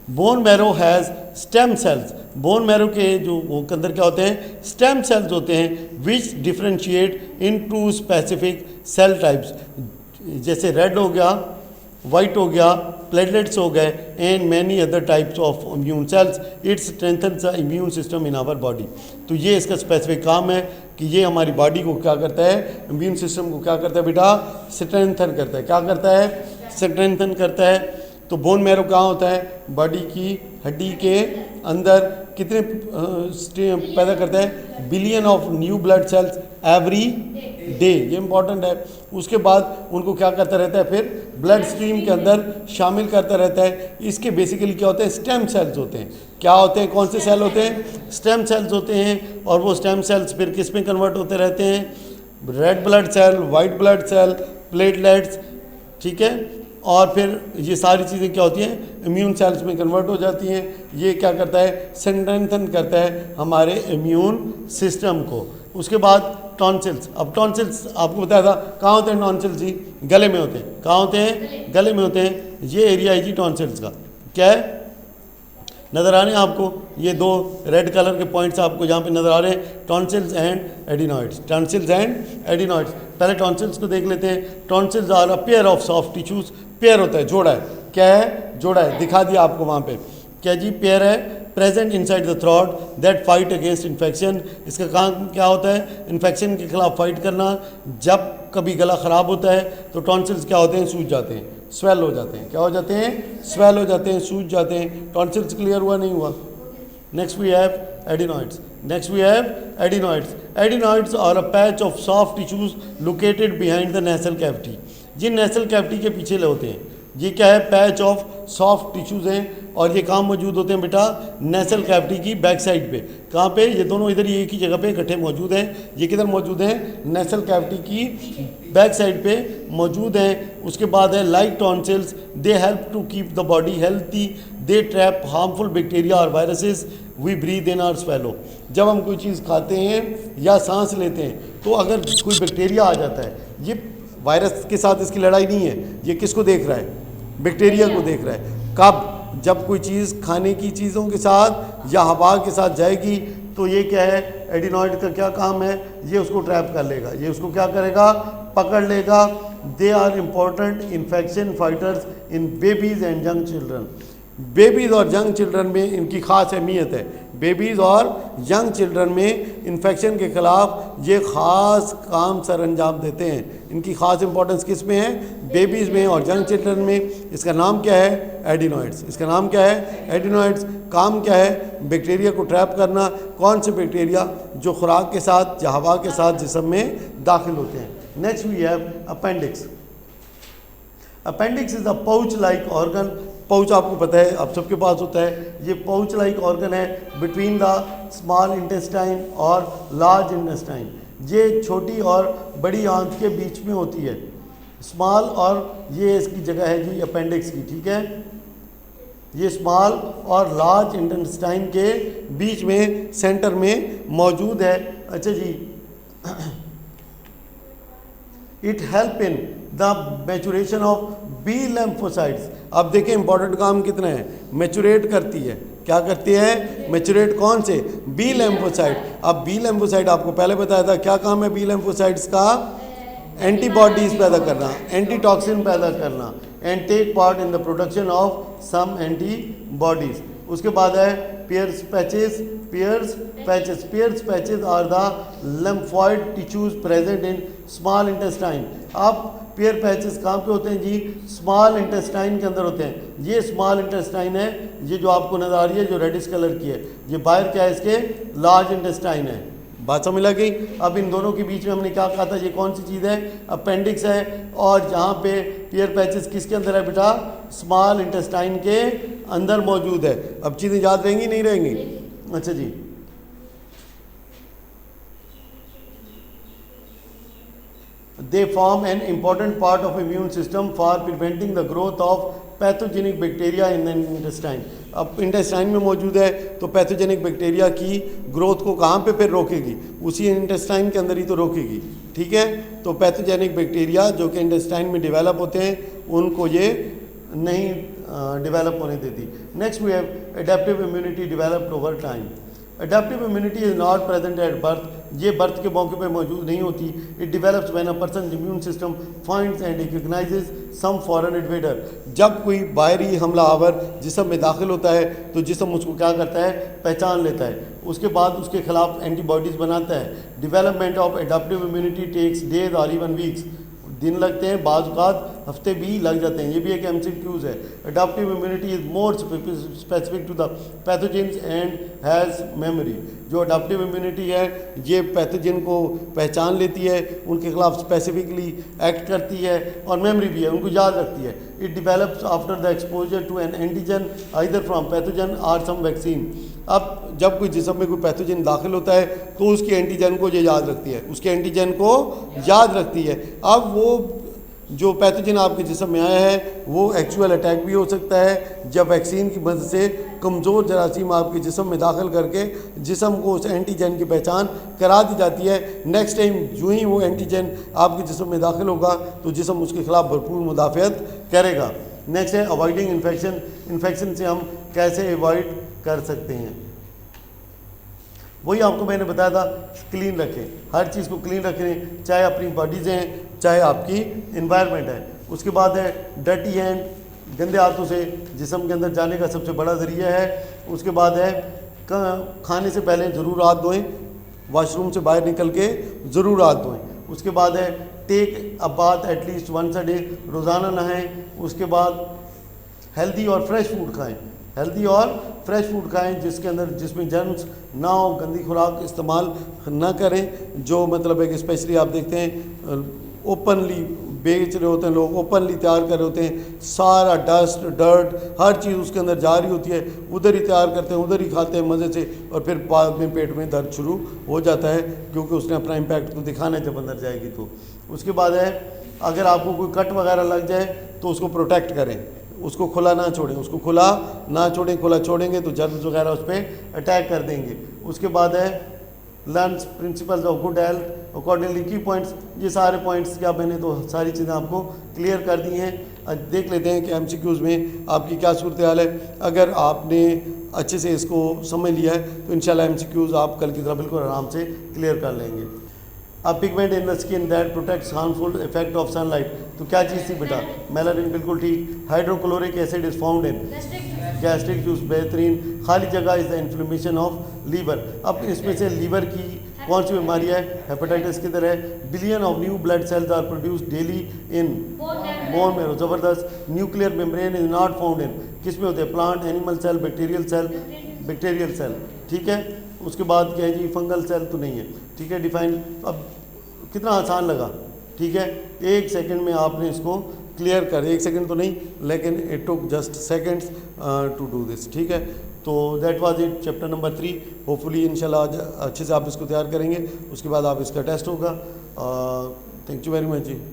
Bone marrow has stem cells. Bone marrow के जो वो के अंदर क्या होते हैं? स्टेम सेल्स होते हैं which differentiate into specific cell types. जैसे रेड हो गया, वाइट हो गया, प्लेटलेट्स हो गए and many other types of immune cells. It strengthens the immune system in our body. तो ये इसका स्पेसिफिक काम है कि ये हमारी बॉडी को क्या करता है? इम्यून सिस्टम को क्या करता है बेटा? स्ट्रेंथन करता है। क्या करता है? स्ट्रेंथन करता है। तो बोन मैरो कहाँ होता है? बॉडी की हड्डी के अंदर। कितने पैदा करता है? Billion of new blood cells every day. ये इंपॉर्टेंट है। उसके बाद उनको क्या करता रहता है? फिर ब्लड स्ट्रीम के अंदर शामिल करता रहता है। इसके बेसिकली क्या होते हैं? स्टेम सेल्स होते हैं। क्या होते हैं? कौन से सेल होते हैं? स्टेम सेल्स होते हैं। और वो स्टेम सेल्स फिर किस में कन्वर्ट होते रहते हैं? Red blood cell, white blood cell, platelets, ठीक है। और फिर ये सारी चीज़ें क्या होती हैं? इम्यून सेल्स में कन्वर्ट हो जाती हैं। ये क्या करता है? स्ट्रेंथन करता है हमारे इम्यून सिस्टम को। उसके बाद टॉन्सिल्स। अब टॉन्सिल्स आपको बताया था कहाँ होते हैं? टॉन्सिल्स जी गले में होते हैं। कहाँ होते हैं? गले में होते हैं। ये एरिया है जी टॉन्सिल्स का। क्या है? नज़र आ रहे हैं आपको? ये दो रेड कलर के पॉइंट्स आपको जहाँ पे नज़र आ रहे हैं, tonsils and adenoids. Tonsils and adenoids. पहले टॉन्सिल्स को देख लेते हैं। Tonsils are a pair of soft tissues. Pair होता है, जोड़ा है। क्या है? जोड़ा है। दिखा दिया आपको वहाँ पे। क्या जी? पेयर है। Present inside the throat that fight against infection. इसका काम क्या होता है? इन्फेक्शन के खिलाफ फाइट करना। जब कभी गला ख़राब होता है तो टॉन्सिल्स क्या होते हैं? सूज जाते हैं, स्वेल हो जाते हैं। क्या हो जाते हैं? स्वेल हो जाते हैं, सूज जाते हैं। टॉन्सिल्स क्लियर हुआ नहीं हुआ? Next we have adenoids. Next we have adenoids. Adenoids are a patch of soft tissues located behind the nasal cavity. ये नेसल कैविटी के पीछे होते हैं। ये क्या है? पैच ऑफ सॉफ्ट टिश्यूज हैं और ये कहाँ मौजूद होते हैं बेटा? नेसल कैविटी की बैक साइड पे। कहाँ पे? ये दोनों इधर एक ही जगह पे इकट्ठे मौजूद हैं। ये किधर मौजूद हैं? नेसल कैविटी की बैक साइड पे मौजूद हैं। उसके बाद है like tonsils, they help to keep the body healthy, they trap harmful bacteria और वायरसेस वी ब्रीथ इन और स्वेलो। जब हम कोई चीज़ खाते हैं या सांस लेते हैं तो अगर कोई बैक्टीरिया आ जाता है, ये वायरस के साथ इसकी लड़ाई नहीं है, ये किसको देख रहा है? बैक्टीरिया को देख रहा है। कब? जब कोई चीज़ खाने की चीज़ों के साथ या हवा के साथ जाएगी तो ये क्या है? एडिनॉइड का क्या काम है? ये उसको ट्रैप कर लेगा, ये उसको क्या करेगा? पकड़ लेगा। They are important infection fighters in babies and young children. Babies और यंग चिल्ड्रन में इनकी ख़ास अहमियत है। बेबीज़ और यंग चिल्ड्रन में इन्फेक्शन के ख़िलाफ़ ये ख़ास काम सर अंजाम देते हैं। इनकी ख़ास इंपॉर्टेंस किस में है? बेबीज़ में और यंग चिल्ड्रन में। इसका नाम क्या है? एडिनॉइड्स। इसका नाम क्या है? एडिनॉइड्स। काम क्या है? बैक्टीरिया को ट्रैप करना। कौन से बैक्टीरिया? जो खुराक के साथ या हवा के साथ जिस्म में दाखिल होते हैं। Next we have appendix. Appendix is a pouch like organ. Pouch आपको पता है, आप सबके पास होता है। ये पाउच लाइक ऑर्गन है बिटवीन द स्मॉल इंटेस्टाइन और लार्ज इंटेस्टाइन। ये छोटी और बड़ी आंत के बीच में होती है। स्मॉल और ये इसकी जगह है जी अपेंडिक्स की, ठीक है। ये स्मॉल और लार्ज इंटेस्टाइन के बीच में सेंटर में मौजूद है। अच्छा जी, it help in the maturation of B lymphocytes. अब देखें इंपॉर्टेंट काम कितना है? मैचुरेट करती है। क्या करती है? मैचुरेट कौन से? B lymphocyte. अब बी लिम्फोसाइट आपको पहले बताया था क्या काम है बी लिम्फोसाइट्स का? एंटीबॉडीज पैदा करना, एंटीटॉक्सिन पैदा करना, and take part in the production of some antibodies. उसके बाद है Peyer's patches. Peyer's patches are the lymphoid tissues present in small intestine. अब पियर पैचेस कहाँ पे होते हैं जी? स्मॉल इंटेस्टाइन के अंदर होते हैं। ये स्मॉल इंटेस्टाइन है, ये जो आपको नजर आ रही है जो रेडिश कलर की है, ये बाहर क्या है इसके? लार्ज इंटेस्टाइन है। बात समझ लग गई? अब इन दोनों के बीच में हमने क्या कहा था, ये कौन सी चीज़ है? अपेंडिक्स है। और जहाँ पे पियर पैचेस किसके अंदर है बेटा? स्मॉल इंटेस्टाइन के अंदर मौजूद है। अब चीज़ें याद रहेंगी नहीं रहेंगी? अच्छा जी, they form an important part of immune system for preventing the growth of pathogenic bacteria in the intestine। अब इंटेस्टाइन में मौजूद है तो पैथोजेनिक बैक्टीरिया की ग्रोथ को कहाँ पे फिर रोकेगी? उसी इंटेस्टाइन के अंदर ही तो रोकेगी। ठीक है, तो पैथोजेनिक बैक्टीरिया जो कि इंटेस्टाइन में डेवलप होते हैं उनको ये नहीं डेवलप होने देती। Next we have adaptive immunity developed over time. Adaptive immunity is not present at birth. ये बर्थ के मौके पर मौजूद नहीं होती। It develops when a person immune system finds and recognises some foreign invader. जब कोई बाहरी हमलावर जिस्म में दाखिल होता है तो जिस्म उसको क्या करता है? पहचान लेता है। उसके बाद उसके खिलाफ एंटीबॉडीज़ बनाता है। Development of adaptive immunity takes days और इवन वीक्स। दिन लगते हैं, बाज़ औक़ात हफ्ते भी लग जाते हैं। ये भी एक MCQs है। Adaptive immunity is more specific to the pathogens and has memory. जो अडेप्टिव इम्यूनिटी है ये पैथोजन को पहचान लेती है, उनके खिलाफ स्पेसिफिकली एक्ट करती है और मेमोरी भी है, उनको याद रखती है। It develops after the exposure to an antigen either from pathogen और सम वैक्सीन। अब जब कोई जिस्म में कोई पैथोजन दाखिल होता है तो उसके एंटीजन को ये याद रखती है, उसके एंटीजन को याद रखती है। अब वो जो पैथोजन आपके जिस्म में आया है वो एक्चुअल अटैक भी हो सकता है जब वैक्सीन की मदद से कमज़ोर जरासीम आपके जिस्म में दाखिल करके जिस्म को उस एंटीजन की पहचान करा दी जाती है। नेक्स्ट टाइम जो ही वो एंटीजन आपके जिस्म में दाखिल होगा तो जिस्म उसके खिलाफ भरपूर मुदाफ़ियत करेगा। नेक्स्ट है अवॉइडिंग इन्फेक्शन। इन्फेक्शन से हम कैसे अवॉइड कर सकते हैं? वही आपको मैंने बताया था, क्लीन रखें, हर चीज़ को क्लीन रखें, चाहे अपनी बॉडीज़ हैं चाहे आपकी इन्वायरमेंट है। उसके बाद है डर्टी हैंड, गंदे हाथों से जिस्म के अंदर जाने का सबसे बड़ा ज़रिया है। उसके बाद है खाने से पहले ज़रूर हाथ धोएं, वॉशरूम से बाहर निकल के ज़रूर हाथ धोएं। उसके बाद है take a bath at least once a day, रोज़ाना नहाएं। उसके बाद हेल्दी और फ्रेश फूड खाएं, हेल्दी और फ्रेश फूड खाएं जिसमें जर्म्स ना हो, गंदी खुराक इस्तेमाल ना करें। जो मतलब है कि स्पेशली आप देखते हैं ओपनली बेच रहे होते हैं लोग, ओपनली तैयार कर रहे होते हैं, सारा डस्ट डर्ट हर चीज़ उसके अंदर जा रही होती है, उधर ही तैयार करते हैं, उधर ही खाते हैं मज़े से, और फिर बाद में पेट में दर्द शुरू हो जाता है क्योंकि उसने अपना इम्पैक्ट तो दिखाना है जब अंदर जाएगी तो। उसके बाद है अगर आपको कोई कट वगैरह लग जाए तो उसको प्रोटेक्ट करें, उसको खुला ना छोड़ें, उसको खुला ना छोड़ें, खुला छोड़ेंगे तो जर्म्स वगैरह उस पर अटैक कर देंगे। उसके बाद है learn principles of good health accordingly की पॉइंट्स। ये सारे पॉइंट्स क्या मैंने तो सारी चीज़ें आपको क्लियर कर दी हैं। देख लेते हैं कि MCQs में आपकी क्या सूरत हाल है। अगर आपने अच्छे से इसको समझ लिया है तो इंशाल्लाह MCQs आप कल की तरह बिल्कुल आराम से क्लियर कर लेंगे। अब pigment in the skin that protects harmful effect of sunlight, तो क्या चीज़ थी बेटा? मेलानिन, बिल्कुल ठीक। Hydrochloric acid is found in gastric juice, बेहतरीन। खाली जगह is the inflammation of liver. अब इसमें से लीवर की कौन सी बीमारी है? हेपेटाइटिस किधर है? Billion of new blood cells are produced daily in bone में। ज़बरदस्त। Nuclear membrane is not found in, किस में होते हैं? Plant, animal cell, bacterial cell, bacterial cell, ठीक है। उसके बाद क्या है जी? फंगल सेल तो नहीं है, ठीक है, डिफाइन। अब कितना आसान लगा, ठीक है, 1 सेकंड में आपने इसको क्लियर कर, 1 सेकंड तो नहीं लेकिन it took just seconds to do this, ठीक है। तो that was it, chapter number 3। Hopefully इंशाल्लाह आज अच्छे से आप इसको तैयार करेंगे, उसके बाद आप इसका टेस्ट होगा। Thank you very much ji.